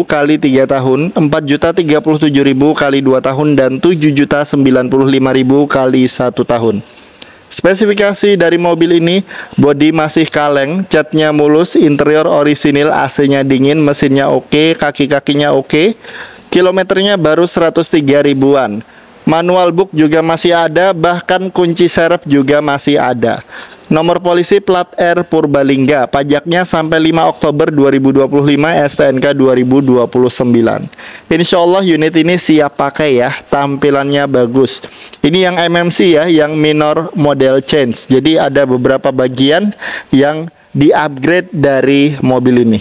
kali 3 tahun, 4.037.000 kali 2 tahun, dan 7.095.000 kali 1 tahun. Spesifikasi dari mobil ini, bodi masih kaleng, catnya mulus, interior orisinil, AC-nya dingin, mesinnya oke, kaki-kakinya oke, kilometernya baru 103 ribuan. Manual book juga masih ada, bahkan kunci serep juga masih ada. Nomor polisi plat R Purbalingga, pajaknya sampai 5 Oktober 2025, STNK 2029. Insya Allah unit ini siap pakai ya, tampilannya bagus. Ini yang MMC ya, yang minor model change. Jadi ada beberapa bagian yang di-upgrade dari mobil ini.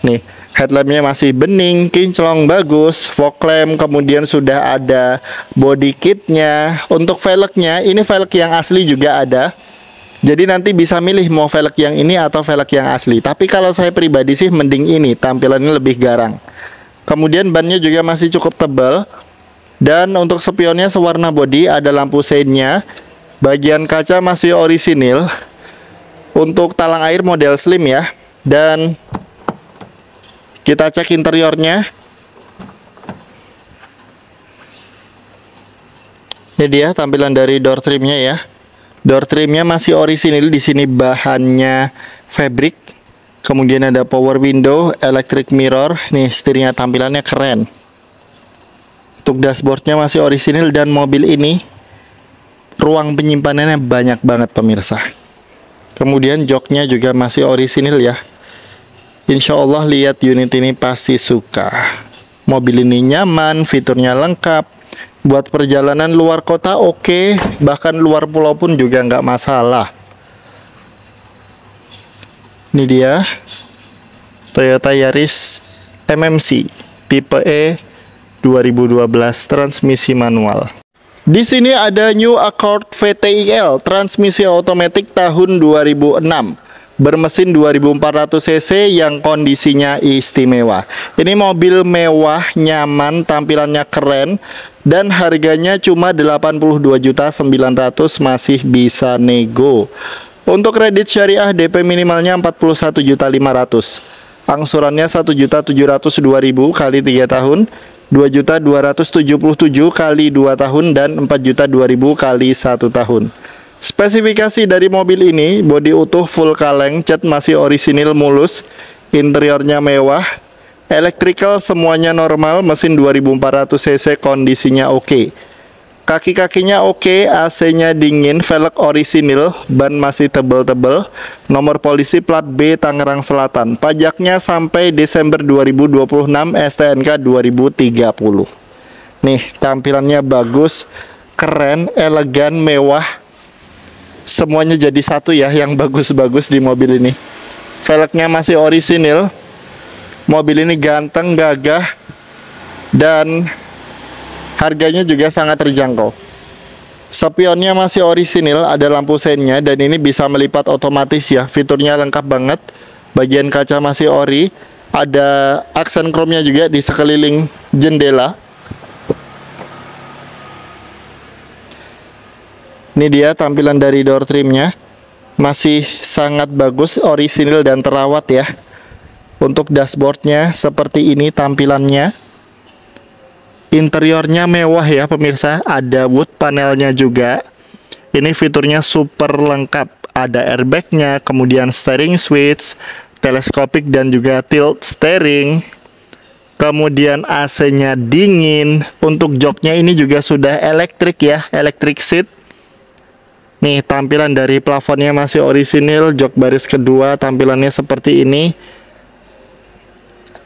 Nih, headlampnya masih bening, kinclong bagus, fog lamp, kemudian sudah ada body kitnya. Untuk velgnya, ini velg yang asli juga ada. Jadi nanti bisa milih mau velg yang ini atau velg yang asli. Tapi kalau saya pribadi sih mending ini, tampilannya lebih garang. Kemudian bannya juga masih cukup tebal. Dan untuk spionnya sewarna body, ada lampu seinnya. Bagian kaca masih orisinil. Untuk talang air model slim ya. Dan kita cek interiornya. Ini dia tampilan dari door trimnya ya. Door trimnya masih orisinil, di sini bahannya fabric. Kemudian ada power window, electric mirror. Nih setirnya tampilannya keren. Untuk dashboardnya masih orisinil, dan mobil ini ruang penyimpanannya banyak banget pemirsa. Kemudian joknya juga masih orisinil ya. Insya Allah lihat unit ini pasti suka. Mobil ini nyaman, fiturnya lengkap. Buat perjalanan luar kota oke, bahkan luar pulau pun juga nggak masalah. Ini dia Toyota Yaris MMC tipe E 2012, transmisi manual. Di sini ada New Accord VTIL, transmisi otomatis tahun 2006. Bermesin 2400 cc yang kondisinya istimewa. Ini mobil mewah, nyaman, tampilannya keren, dan harganya cuma 82.900.000, masih bisa nego. Untuk kredit syariah DP minimalnya 41.500.000. Angsurannya 1.702.000 kali 3 tahun, 2.277.000 kali 2 tahun, dan 4.002.000 kali 1 tahun. Spesifikasi dari mobil ini, bodi utuh full kaleng, cat masih orisinil mulus, interiornya mewah, electrical semuanya normal, mesin 2400 cc kondisinya oke. Kaki-kakinya oke, AC-nya dingin, velg orisinil, ban masih tebel-tebel. Nomor polisi plat B Tangerang Selatan. Pajaknya sampai Desember 2026, STNK 2030. Nih, tampilannya bagus, keren, elegan, mewah. Semuanya jadi satu ya, yang bagus-bagus di mobil ini. Velgnya masih orisinil. Mobil ini ganteng, gagah, dan harganya juga sangat terjangkau. Spionnya masih orisinil, ada lampu seinnya, dan ini bisa melipat otomatis ya. Fiturnya lengkap banget. Bagian kaca masih ori. Ada aksen chrome-nya juga di sekeliling jendela. Ini dia tampilan dari door trimnya. Masih sangat bagus, orisinil dan terawat ya. Untuk dashboardnya seperti ini tampilannya. Interiornya mewah ya pemirsa, ada wood panelnya juga. Ini fiturnya super lengkap, ada airbagnya, kemudian steering switch, teleskopik dan juga tilt steering. Kemudian AC-nya dingin. Untuk joknya ini juga sudah elektrik ya, electric seat. Nih tampilan dari plafonnya masih orisinil, jok baris kedua tampilannya seperti ini.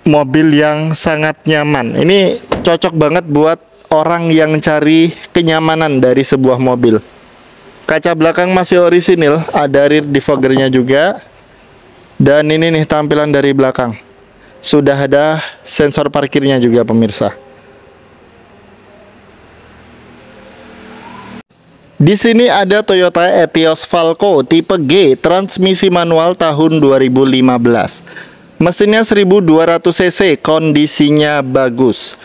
Mobil yang sangat nyaman. Ini cocok banget buat orang yang cari kenyamanan dari sebuah mobil. Kaca belakang masih orisinil, ada rear defoggernya juga. Dan ini nih tampilan dari belakang. Sudah ada sensor parkirnya juga pemirsa. Di sini ada Toyota Etios Falco tipe G, transmisi manual tahun 2015. Mesinnya 1200 cc, kondisinya bagus.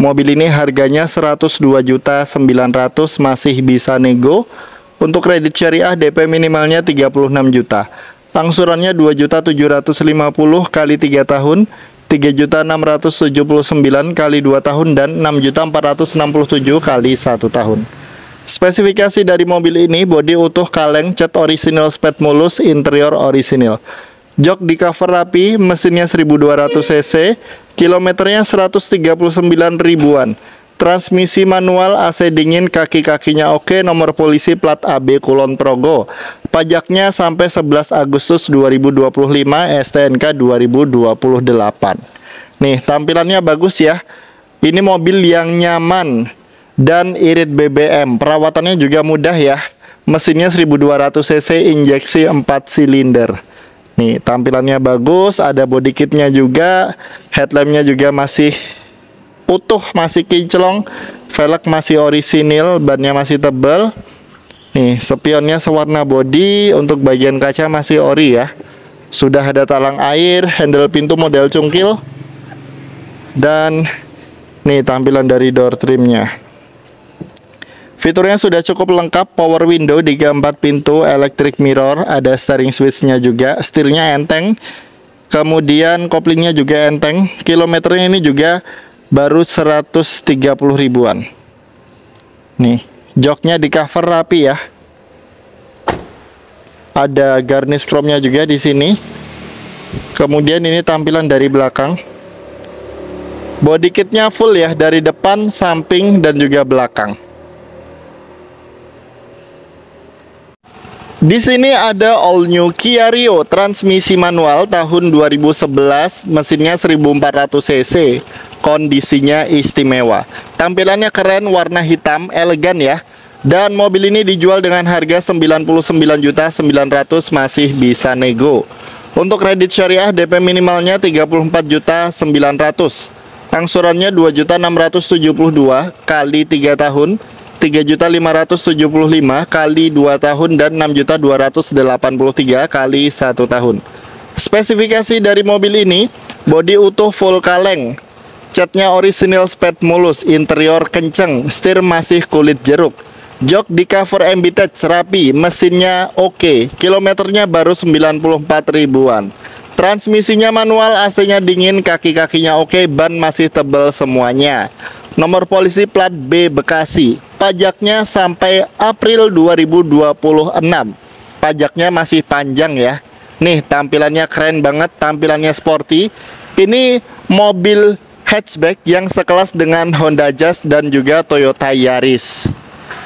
Mobil ini harganya 102.900.000, masih bisa nego. Untuk kredit syariah DP minimalnya 36 juta. Angsurannya 2.750.000 kali 3 tahun, 3.679.000 kali 2 tahun, dan 6.467.000 kali 1 tahun. Spesifikasi dari mobil ini, bodi utuh kaleng, cat orisinil spet mulus, interior orisinil. Jok di cover rapi, mesinnya 1200 cc, kilometernya 139 ribuan. Transmisi manual, AC dingin, kaki-kakinya oke, nomor polisi plat AB Kulon Progo. Pajaknya sampai 11 Agustus 2025, STNK 2028. Nih, tampilannya bagus ya. Ini mobil yang nyaman dan irit BBM. Perawatannya juga mudah ya. Mesinnya 1200 cc, injeksi 4 silinder. Nih tampilannya bagus, ada body kitnya juga, headlampnya juga masih utuh, masih kinclong, velg masih orisinil, bannya masih tebal. Nih spionnya sewarna body, untuk bagian kaca masih ori ya. Sudah ada talang air, handle pintu model cungkil, dan nih tampilan dari door trimnya. Fiturnya sudah cukup lengkap, power window, 4 pintu, electric mirror, ada steering switch-nya juga, setirnya enteng, kemudian koplingnya juga enteng, kilometernya ini juga baru 130 ribuan. Nih, joknya di cover rapi ya. Ada garnish chrome-nya juga di sini. Kemudian ini tampilan dari belakang. Body kitnya full ya, dari depan, samping, dan juga belakang. Di sini ada all new Kia Rio, transmisi manual tahun 2011, mesinnya 1400 cc, kondisinya istimewa. Tampilannya keren, warna hitam, elegan ya. Dan mobil ini dijual dengan harga 99.900.000, masih bisa nego. Untuk kredit syariah DP minimalnya 34.900.000. Angsurannya 2.672 kali 3 tahun, 3.575 kali 2 tahun, dan 6.283 kali 1 tahun. Spesifikasi dari mobil ini, bodi utuh full kaleng, catnya orisinil spet mulus, interior kenceng, setir masih kulit jeruk, jok di cover MB-Touch rapi, mesinnya oke, kilometernya baru 94 ribuan. Transmisinya manual, AC-nya dingin, kaki-kakinya oke, ban masih tebal semuanya. Nomor polisi plat B Bekasi. Pajaknya sampai April 2026. Pajaknya masih panjang ya. Nih tampilannya keren banget, tampilannya sporty. Ini mobil hatchback yang sekelas dengan Honda Jazz dan juga Toyota Yaris.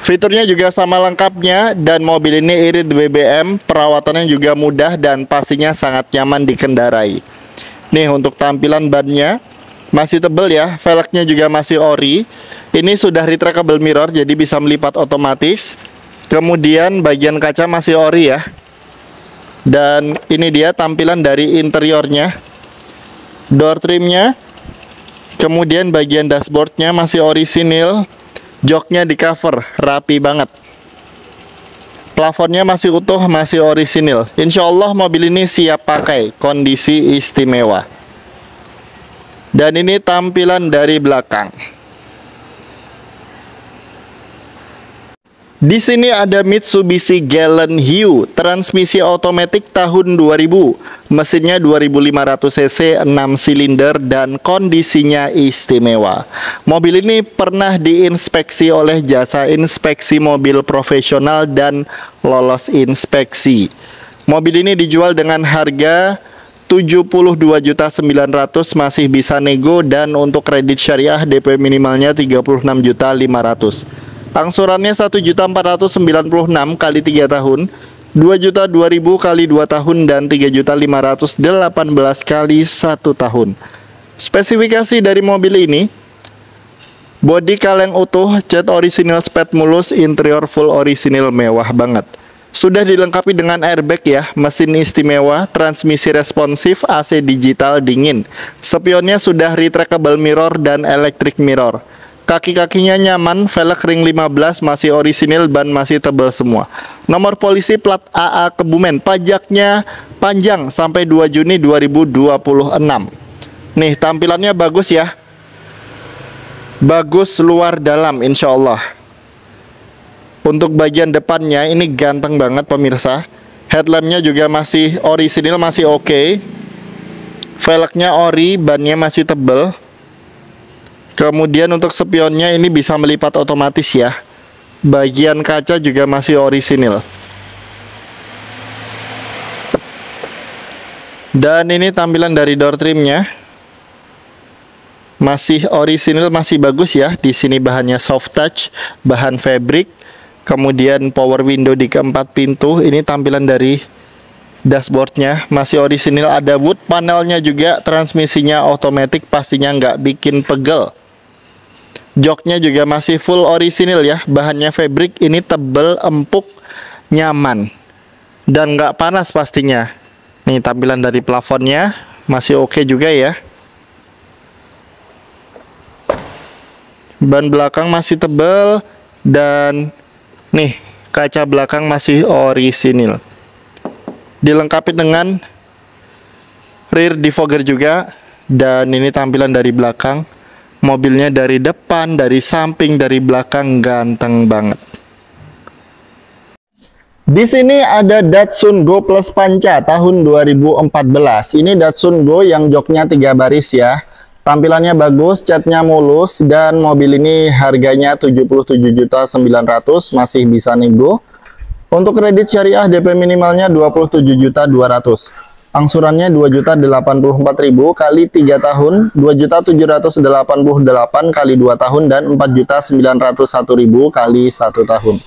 Fiturnya juga sama lengkapnya dan mobil ini irit BBM, perawatannya juga mudah dan pastinya sangat nyaman dikendarai. Nih untuk tampilan bannya masih tebel ya, velgnya juga masih ori. Ini sudah retractable mirror jadi bisa melipat otomatis. Kemudian bagian kaca masih ori ya. Dan ini dia tampilan dari interiornya. Door trimnya. Kemudian bagian dashboardnya masih orisinil. Joknya di cover, rapi banget. Plafonnya masih utuh, masih orisinil. Insya Allah mobil ini siap pakai, kondisi istimewa. Dan ini tampilan dari belakang. Di sini ada Mitsubishi Galant Hue, transmisi otomatis tahun 2000, mesinnya 2500 cc, 6 silinder dan kondisinya istimewa. Mobil ini pernah diinspeksi oleh jasa inspeksi mobil profesional dan lolos inspeksi. Mobil ini dijual dengan harga 72.900.000, masih bisa nego dan untuk kredit syariah DP minimalnya 36.500.000. Angsurannya 1.496 kali 3 tahun, 2.002.000 kali 2 tahun dan 3.518 kali 1 tahun. Spesifikasi dari mobil ini: bodi kaleng utuh, cat orisinil spet mulus, interior full orisinil, mewah banget. Sudah dilengkapi dengan airbag ya, mesin istimewa, transmisi responsif, AC digital dingin. Spionnya sudah retractable mirror dan electric mirror. Kaki-kakinya nyaman, velg ring 15 masih orisinil, ban masih tebal semua. Nomor polisi plat AA Kebumen, pajaknya panjang sampai 2 Juni 2026. Nih tampilannya bagus ya. Bagus luar dalam insya Allah. Untuk bagian depannya ini ganteng banget pemirsa. Headlampnya juga masih orisinil, masih oke. Velgnya ori, bannya masih tebal. Kemudian untuk spionnya ini bisa melipat otomatis ya. Bagian kaca juga masih orisinil. Dan ini tampilan dari door trimnya. Masih orisinil, masih bagus ya. Di sini bahannya soft touch, bahan fabric. Kemudian power window di keempat pintu. Ini tampilan dari dashboardnya, masih orisinil. Ada wood panelnya juga. Transmisinya otomatis, pastinya nggak bikin pegel. Joknya juga masih full orisinil ya. Bahannya fabric, ini tebel, empuk, nyaman dan nggak panas pastinya. Nih tampilan dari plafonnya masih oke juga ya. Ban belakang masih tebal dan nih kaca belakang masih orisinil. Dilengkapi dengan rear defogger juga. Dan ini tampilan dari belakang. Mobilnya dari depan, dari samping, dari belakang ganteng banget. Di sini ada Datsun Go Plus Panca tahun 2014. Ini Datsun Go yang joknya 3 baris ya. Tampilannya bagus, catnya mulus dan mobil ini harganya 77.900.000, masih bisa nego. Untuk kredit syariah DP minimalnya 27.200.000. Angsurannya 2.084.000 kali 3 tahun, 2.788 kali 2 tahun dan 4.901.000 kali 1 tahun.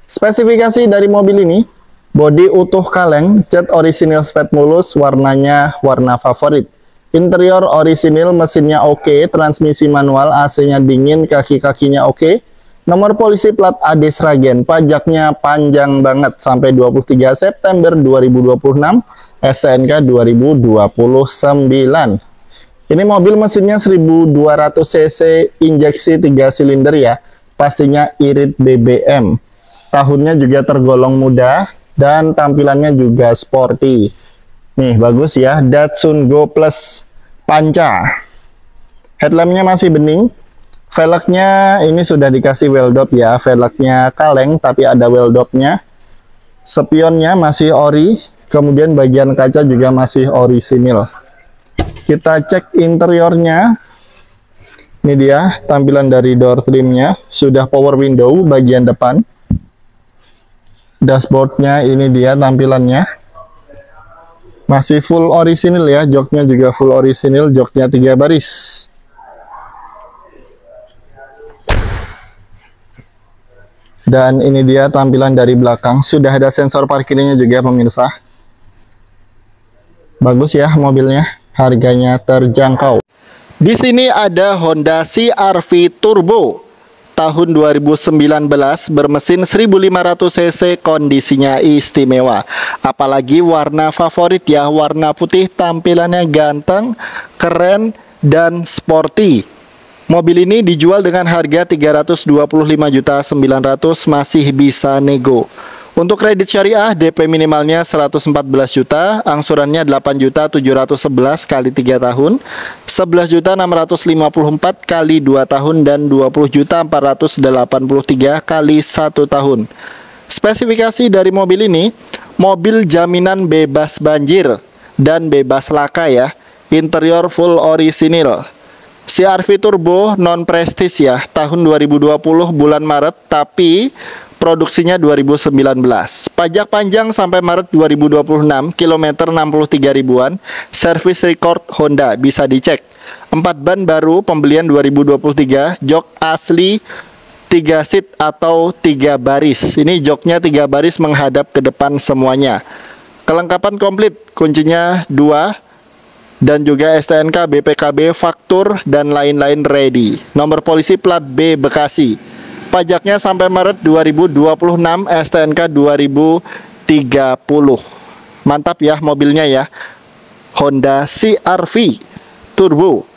Spesifikasi dari mobil ini: bodi utuh kaleng, cat orisinil spet mulus, warnanya warna favorit. Interior orisinil, mesinnya oke, transmisi manual, AC-nya dingin, kaki-kakinya oke. Nomor polisi plat AD Sragen, pajaknya panjang banget sampai 23 September 2026. STNK 2029. Ini mobil mesinnya 1200 cc, injeksi 3 silinder ya. Pastinya irit BBM. Tahunnya juga tergolong muda dan tampilannya juga sporty. Nih bagus ya, Datsun Go Plus Panca. Headlampnya masih bening. Velgnya ini sudah dikasih well dop ya. Velgnya kaleng tapi ada well dopnya. Spionnya masih ori. Kemudian bagian kaca juga masih orisinil. Kita cek interiornya. Ini dia tampilan dari door trimnya. Sudah power window bagian depan. Dashboardnya ini dia tampilannya. Masih full orisinil ya. Joknya juga full orisinil. Joknya 3 baris. Dan ini dia tampilan dari belakang. Sudah ada sensor parkirnya juga pemirsa. Bagus ya mobilnya. Harganya terjangkau. Di sini ada Honda CR-V Turbo tahun 2019 bermesin 1500 cc, kondisinya istimewa. Apalagi warna favorit ya, warna putih, tampilannya ganteng, keren dan sporty. Mobil ini dijual dengan harga 325.900.000, masih bisa nego. Untuk kredit syariah, DP minimalnya 114 juta, angsurannya 8.711 kali 3 tahun, 11.654 kali 2 tahun, dan 20.483 kali 1 tahun. Spesifikasi dari mobil ini, mobil jaminan bebas banjir dan bebas laka ya, interior full orisinil. CR-V Turbo non prestige ya, tahun 2020 bulan Maret, tapi produksinya 2019. Pajak panjang sampai Maret 2026, kilometer 63 ribuan, service record Honda bisa dicek. 4 ban baru pembelian 2023, jok asli 3 seat atau 3 baris. Ini joknya 3 baris menghadap ke depan semuanya. Kelengkapan komplit, kuncinya 2, dan juga STNK, BPKB, faktur, dan lain-lain ready. Nomor polisi plat B Bekasi. Pajaknya sampai Maret 2026, STNK 2030. Mantap ya mobilnya ya. Honda CR-V Turbo.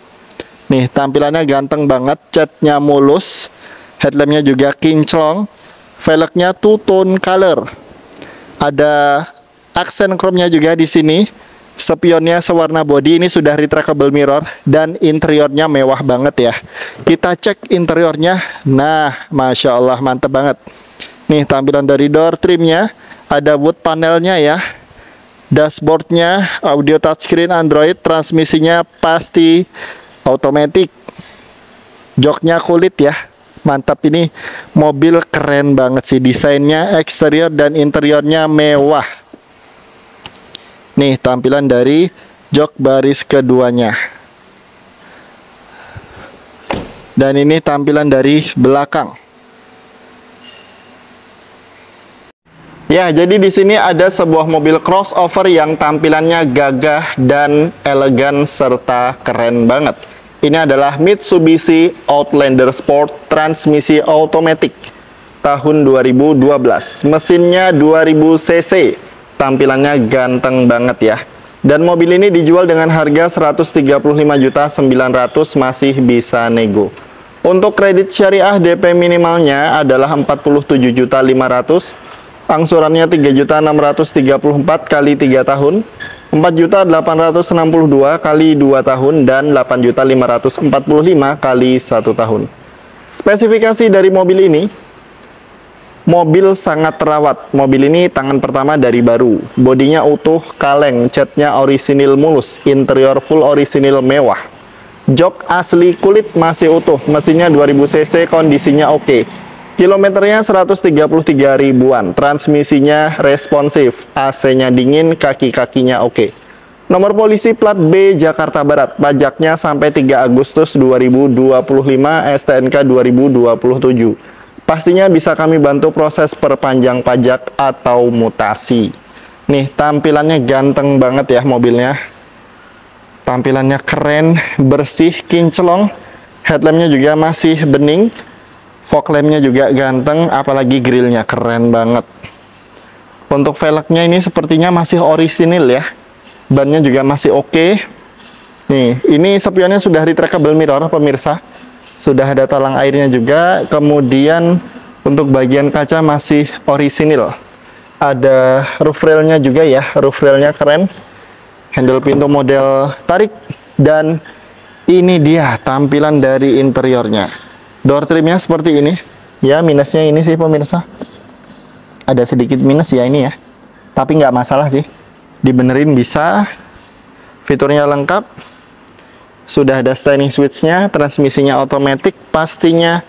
Nih tampilannya ganteng banget, catnya mulus, headlampnya juga kinclong, velgnya two-tone color. Ada aksen chrome-nya juga di sini. Spionnya sewarna body, ini sudah retractable mirror, dan interiornya mewah banget ya. Kita cek interiornya. Nah, Masya Allah, mantep banget. Nih tampilan dari door trimnya, ada wood panelnya ya. Dashboardnya audio touchscreen Android, transmisinya pasti otomatis. Joknya kulit ya, mantap. Ini mobil keren banget sih, desainnya, eksterior dan interiornya mewah. Nih tampilan dari jok baris keduanya. Dan ini tampilan dari belakang. Ya, jadi di sini ada sebuah mobil crossover yang tampilannya gagah dan elegan serta keren banget. Ini adalah Mitsubishi Outlander Sport, transmisi otomatis tahun 2012. Mesinnya 2000 cc. Tampilannya ganteng banget ya. Dan mobil ini dijual dengan harga 135.900.000, masih bisa nego. Untuk kredit syariah, DP minimalnya adalah 47.500.000, angsurannya 3.634 kali 3 tahun, 4.862 kali 2 tahun, dan 8.545 kali 1 tahun. Spesifikasi dari mobil ini, mobil sangat terawat. Mobil ini tangan pertama dari baru. Bodinya utuh, kaleng, catnya orisinil mulus, interior full orisinil mewah. Jok asli kulit masih utuh, mesinnya 2000 cc, kondisinya oke. Kilometernya 133 ribuan, transmisinya responsif, AC-nya dingin, kaki-kakinya oke. Nomor polisi plat B Jakarta Barat, pajaknya sampai 3 Agustus 2025, STNK 2027. Pastinya bisa kami bantu proses perpanjang pajak atau mutasi. Nih tampilannya ganteng banget ya mobilnya. Tampilannya keren, bersih, kinclong. Headlampnya juga masih bening. Fog lampnya juga ganteng, apalagi grillnya keren banget. Untuk velgnya ini sepertinya masih orisinil ya. Bannya juga masih oke. Nih, ini spionnya sudah retractable mirror pemirsa. Sudah ada talang airnya juga. Kemudian untuk bagian kaca masih orisinil. Ada roof railnya juga ya, roof railnya keren. Handle pintu model tarik. Dan ini dia tampilan dari interiornya. Door trimnya seperti ini ya. Minusnya ini sih pemirsa, ada sedikit minus ya ini ya, tapi nggak masalah sih, dibenerin bisa. Fiturnya lengkap. Sudah ada standing switch-nya, transmisinya otomatis, pastinya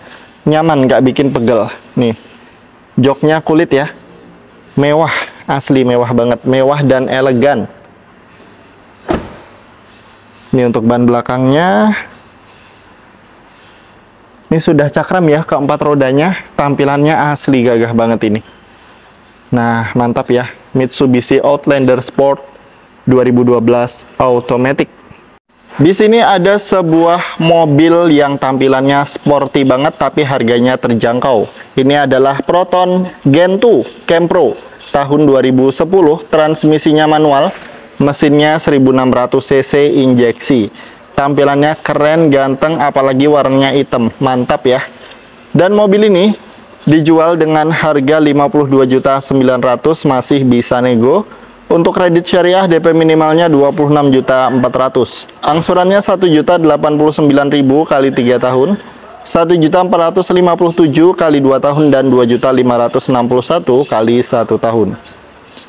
nyaman, nggak bikin pegel. Nih, joknya kulit ya, mewah, asli mewah banget, mewah dan elegan. Ini untuk ban belakangnya. Ini sudah cakram ya keempat rodanya, tampilannya asli gagah banget ini. Nah, mantap ya. Mitsubishi Outlander Sport 2012 Automatic. Di sini ada sebuah mobil yang tampilannya sporty banget tapi harganya terjangkau. Ini adalah Proton Gen 2 Campro tahun 2010, transmisinya manual, mesinnya 1600 cc injeksi. Tampilannya keren, ganteng, apalagi warnanya hitam. Mantap ya. Dan mobil ini dijual dengan harga 52.900.000, masih bisa nego. Untuk kredit syariah DP minimalnya 26.400.000. Angsurannya 1.089.000 kali 3 tahun, 1.457.000 kali 2 tahun, dan 2.561.000 kali 1 tahun.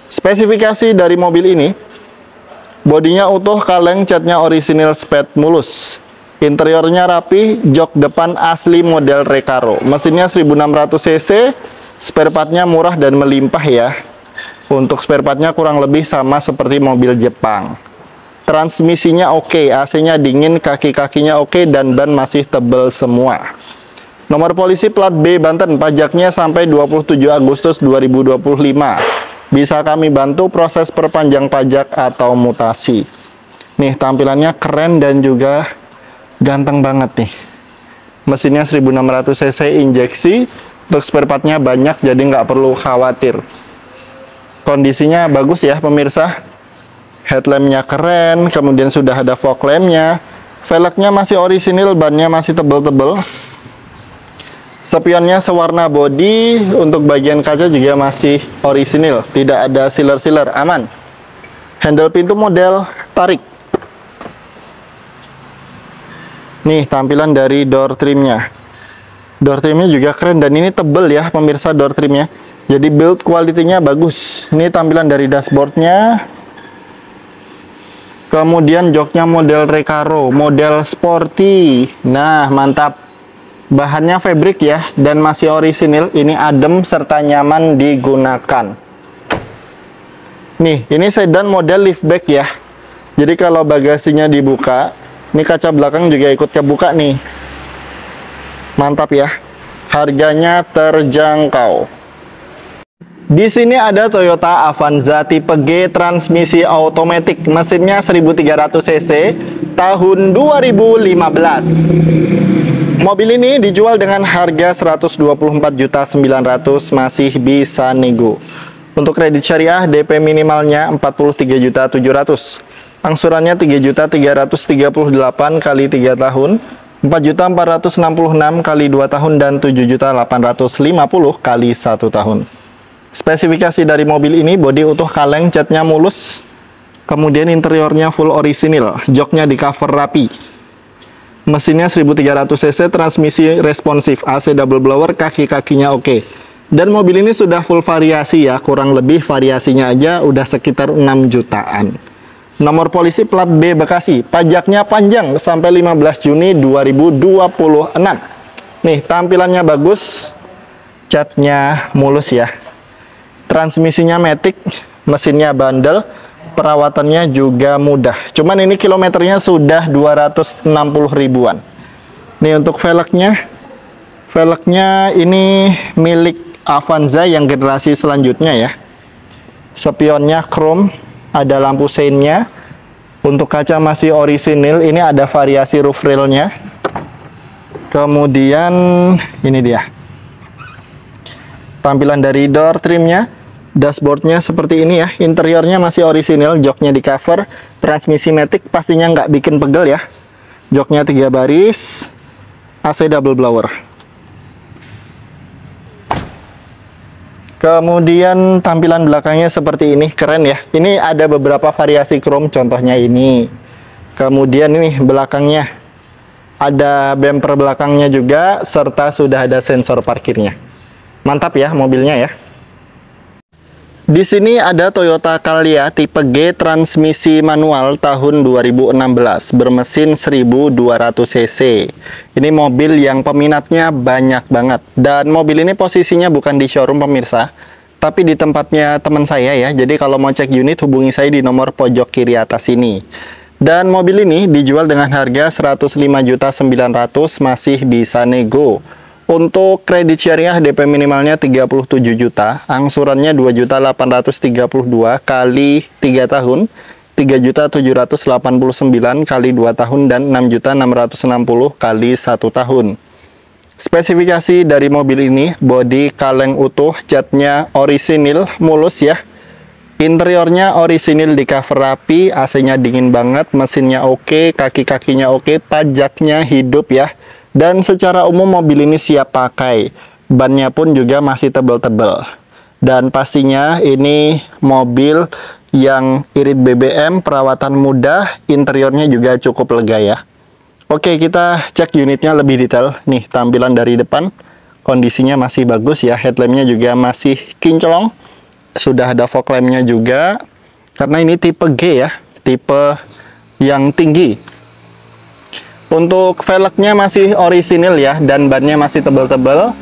Spesifikasi dari mobil ini: bodinya utuh, kaleng, catnya orisinil, spet mulus. Interiornya rapi, jok depan asli model Recaro. Mesinnya 1600 cc, spare partnya murah dan melimpah ya. Untuk spare partnya kurang lebih sama seperti mobil Jepang. Transmisinya oke, AC-nya dingin, kaki-kakinya oke, dan ban masih tebal semua. Nomor polisi plat B Banten, pajaknya sampai 27 Agustus 2025. Bisa kami bantu proses perpanjang pajak atau mutasi. Nih, tampilannya keren dan juga ganteng banget nih. Mesinnya 1600 cc injeksi. Untuk spare partnya banyak, jadi nggak perlu khawatir. Kondisinya bagus ya pemirsa. Headlampnya keren, kemudian sudah ada fog lampnya. Velgnya masih orisinil, bannya masih tebel-tebel. Spionnya sewarna body, untuk bagian kaca juga masih orisinil, tidak ada sealer-sealer, aman. Handle pintu model tarik. Nih tampilan dari door trimnya. Door trimnya juga keren dan ini tebel ya pemirsa door trimnya. Jadi build quality-nya bagus. Ini tampilan dari dashboardnya. Kemudian joknya model Recaro, model sporty. Nah mantap. Bahannya fabric ya, dan masih orisinil. Ini adem serta nyaman digunakan. Nih, ini sedan model liftback ya. Jadi kalau bagasinya dibuka, ini kaca belakang juga ikut kebuka nih. Mantap ya. Harganya terjangkau. Di sini ada Toyota Avanza tipe G transmisi automatic, mesinnya 1300 cc tahun 2015. Mobil ini dijual dengan harga 124.900.000, masih bisa nego. Untuk kredit syariah DP minimalnya 43.700.000. Angsurannya 3.338 kali 3 tahun, 4.466 kali 2 tahun, dan 7.850 kali 1 tahun. Spesifikasi dari mobil ini: bodi utuh, kaleng, catnya mulus. Kemudian interiornya full orisinil, joknya di cover rapi. Mesinnya 1300 cc, transmisi responsif, AC double blower, kaki-kakinya oke. Dan mobil ini sudah full variasi ya, kurang lebih variasinya aja udah sekitar 6 jutaan. Nomor polisi plat B Bekasi, pajaknya panjang sampai 15 Juni 2026. Nih, tampilannya bagus, catnya mulus ya. Transmisinya matic, mesinnya bandel, perawatannya juga mudah. Cuman ini kilometernya sudah 260 ribuan. Nih untuk velgnya ini milik Avanza yang generasi selanjutnya ya. Spionnya chrome, ada lampu seinnya. Untuk kaca masih orisinil, ini ada variasi roof railnya. Kemudian ini dia tampilan dari door trimnya. Dashboardnya seperti ini ya, interiornya masih orisinil, joknya di cover, transmisi matic, pastinya nggak bikin pegel ya. Joknya 3 baris, AC double blower. Kemudian tampilan belakangnya seperti ini, keren ya. Ini ada beberapa variasi chrome, contohnya ini. Kemudian ini belakangnya ada bumper belakangnya juga, serta sudah ada sensor parkirnya. Mantap ya mobilnya ya. Di sini ada Toyota Calya tipe G transmisi manual tahun 2016, bermesin 1200 cc. Ini mobil yang peminatnya banyak banget, dan mobil ini posisinya bukan di showroom pemirsa, tapi di tempatnya teman saya ya. Jadi kalau mau cek unit hubungi saya di nomor pojok kiri atas ini. Dan mobil ini dijual dengan harga 105.900.000, masih bisa nego. Untuk kredit syariah DP minimalnya 37 juta, angsurannya 2.832 kali 3 tahun, 3.789 kali 2 tahun, dan 6.660 kali 1 tahun. Spesifikasi dari mobil ini, bodi kaleng utuh, catnya orisinil mulus ya. Interiornya orisinil, di cover rapi, AC-nya dingin banget, mesinnya oke, kaki-kakinya oke, pajaknya hidup ya. Dan secara umum mobil ini siap pakai. Bannya pun juga masih tebal-tebal. Dan pastinya ini mobil yang irit BBM, perawatan mudah, interiornya juga cukup lega ya. Oke, kita cek unitnya lebih detail. Nih, tampilan dari depan, kondisinya masih bagus ya. Headlampnya juga masih kinclong. Sudah ada fog lampnya juga, karena ini tipe G ya, tipe yang tinggi. Untuk velgnya masih orisinil ya, dan bannya masih tebal-tebal.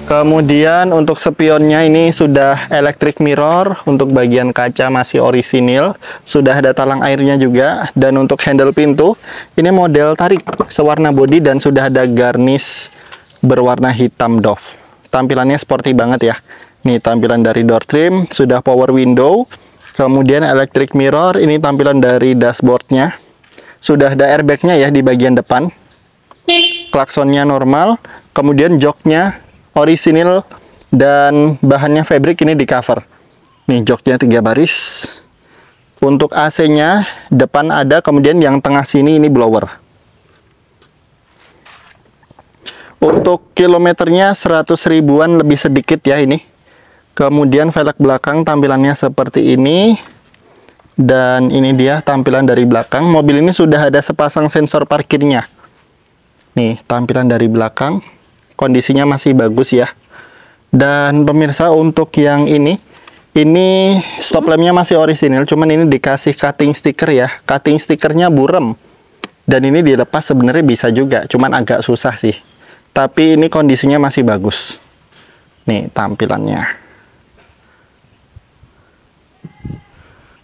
Kemudian untuk spionnya ini sudah electric mirror, untuk bagian kaca masih orisinil, sudah ada talang airnya juga. Dan untuk handle pintu, ini model tarik sewarna bodi dan sudah ada garnish berwarna hitam doff. Tampilannya sporty banget ya. Nih tampilan dari door trim, sudah power window, kemudian electric mirror. Ini tampilan dari dashboardnya, sudah ada airbagnya ya di bagian depan. Klaksonnya normal, kemudian joknya orisinil dan bahannya fabric, ini di cover. Nih joknya 3 baris. Untuk AC-nya depan ada, kemudian yang tengah sini ini blower. Untuk kilometernya 100 ribuan lebih sedikit ya ini. Kemudian velg belakang tampilannya seperti ini. Dan ini dia tampilan dari belakang. Mobil ini sudah ada sepasang sensor parkirnya. Nih tampilan dari belakang, kondisinya masih bagus ya. Dan pemirsa, untuk yang ini stop lampnya masih orisinil, cuman ini dikasih cutting stiker ya. Cutting stikernya burem. Dan ini dilepas sebenarnya bisa juga, cuman agak susah sih. Tapi ini kondisinya masih bagus. Nih tampilannya.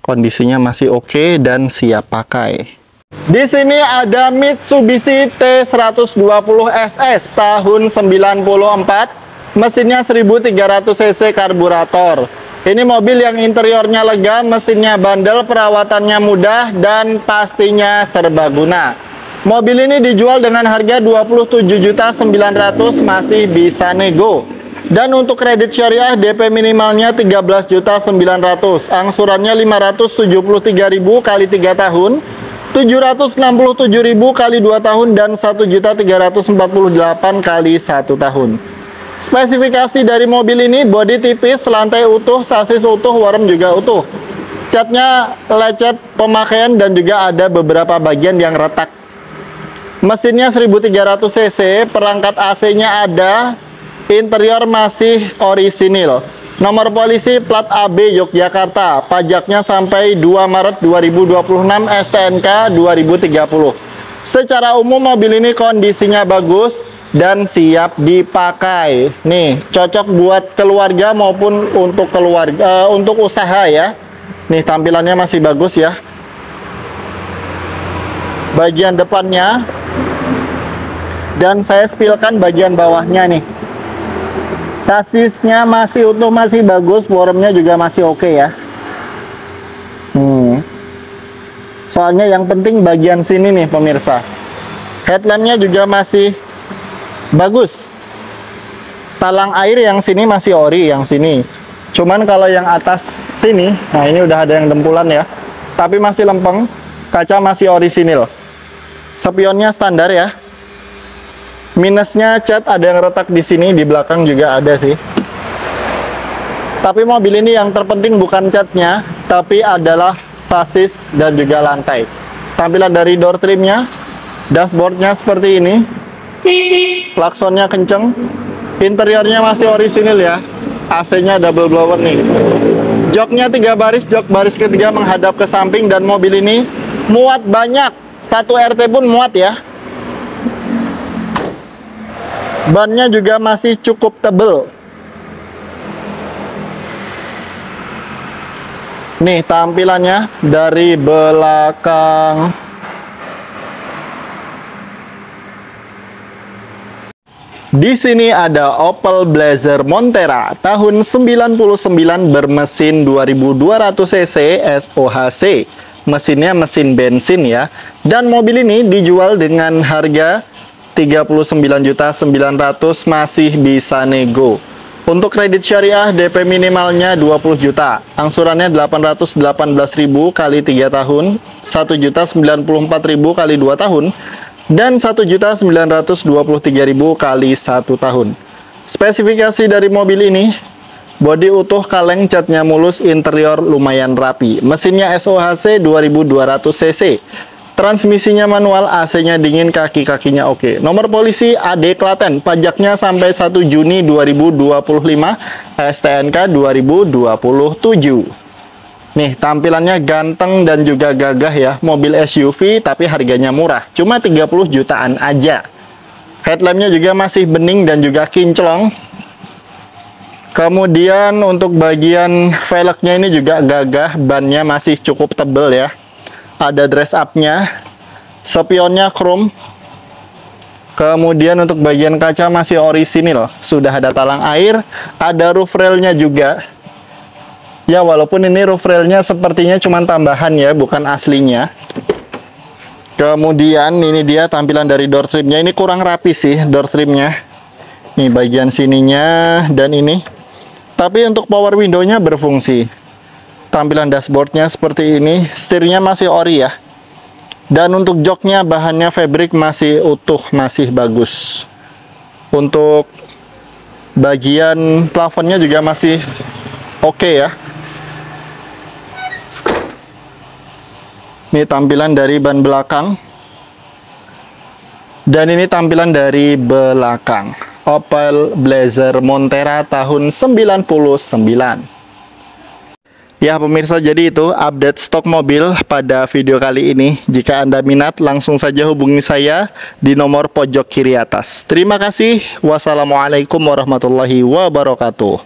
Kondisinya masih oke dan siap pakai. Di sini ada Mitsubishi T120SS tahun 94, mesinnya 1300 cc karburator. Ini mobil yang interiornya lega, mesinnya bandel, perawatannya mudah, dan pastinya serbaguna. Mobil ini dijual dengan harga 27.900.000, masih bisa nego. Dan untuk kredit syariah DP minimalnya 13.900.000, angsurannya 573.000 kali 3 tahun, 767.000 kali 2 tahun, dan 1.348 kali 1 tahun. Spesifikasi dari mobil ini, bodi tipis, lantai utuh, sasis utuh, worm juga utuh. Catnya lecet pemakaian dan juga ada beberapa bagian yang retak. Mesinnya 1300 cc, perangkat AC-nya ada. Interior masih orisinil. Nomor polisi plat AB Yogyakarta. Pajaknya sampai 2 Maret 2026, STNK 2030. Secara umum mobil ini kondisinya bagus dan siap dipakai. Nih, cocok buat keluarga maupun untuk untuk usaha ya. Nih tampilannya masih bagus ya. Bagian depannya, dan saya spilkan bagian bawahnya nih. Sasisnya masih utuh, masih bagus, wormnya juga masih oke ya. Soalnya yang penting bagian sini nih pemirsa. Headlampnya juga masih bagus. Talang air yang sini masih ori, yang sini. Cuman kalau yang atas sini, nah ini udah ada yang dempulan ya. Tapi masih lempeng, kaca masih orisinil. Spionnya standar ya. Minusnya cat ada yang retak di sini, di belakang juga ada sih. Tapi mobil ini yang terpenting bukan catnya, tapi adalah sasis dan juga lantai. Tampilan dari door trimnya, dashboardnya seperti ini. Klaksonnya kenceng. Interiornya masih orisinil ya. AC-nya double blower nih. Joknya 3 baris, jok baris ketiga menghadap ke samping, dan mobil ini muat banyak. 1 RT pun muat ya. Bannya juga masih cukup tebel. Nih tampilannya dari belakang. Di sini ada Opel Blazer Montera tahun 99 bermesin 2200 cc SOHC. Mesinnya mesin bensin ya. Dan mobil ini dijual dengan harga 39.900.000, masih bisa nego. Untuk kredit syariah DP minimalnya 20 juta. Angsurannya 818.000 kali 3 tahun, 1.094.000 kali 2 tahun, dan 1.923.000 kali 1 tahun. Spesifikasi dari mobil ini, bodi utuh kaleng, catnya mulus, interior lumayan rapi. Mesinnya SOHC 2200 cc. Transmisinya manual, AC-nya dingin, kaki-kakinya oke. Nomor polisi AD Klaten, pajaknya sampai 1 Juni 2025, STNK 2027. Nih, tampilannya ganteng dan juga gagah ya. Mobil SUV tapi harganya murah, cuma 30 jutaan aja. Headlampnya juga masih bening dan juga kinclong. Kemudian untuk bagian velgnya ini juga gagah, bannya masih cukup tebel ya. Ada dress up-nya, spionnya chrome. Kemudian untuk bagian kaca masih orisinil, sudah ada talang air, ada roof rail-nya juga. Ya, walaupun ini roof rail-nya sepertinya cuma tambahan ya, bukan aslinya. Kemudian ini dia tampilan dari door trim-nya. Ini kurang rapi sih door trim-nya. Nih bagian sininya dan ini. Tapi untuk power window-nya berfungsi. Tampilan dashboard-nya seperti ini. Setirnya masih ori ya. Dan untuk joknya bahannya fabric, masih utuh, masih bagus. Untuk bagian plafonnya juga masih oke ya. Ini tampilan dari ban belakang. Dan ini tampilan dari belakang. Opel Blazer Montera tahun 99. Ya pemirsa, jadi itu update stok mobil pada video kali ini. Jika Anda minat, langsung saja hubungi saya di nomor pojok kiri atas. Terima kasih. Wassalamualaikum warahmatullahi wabarakatuh.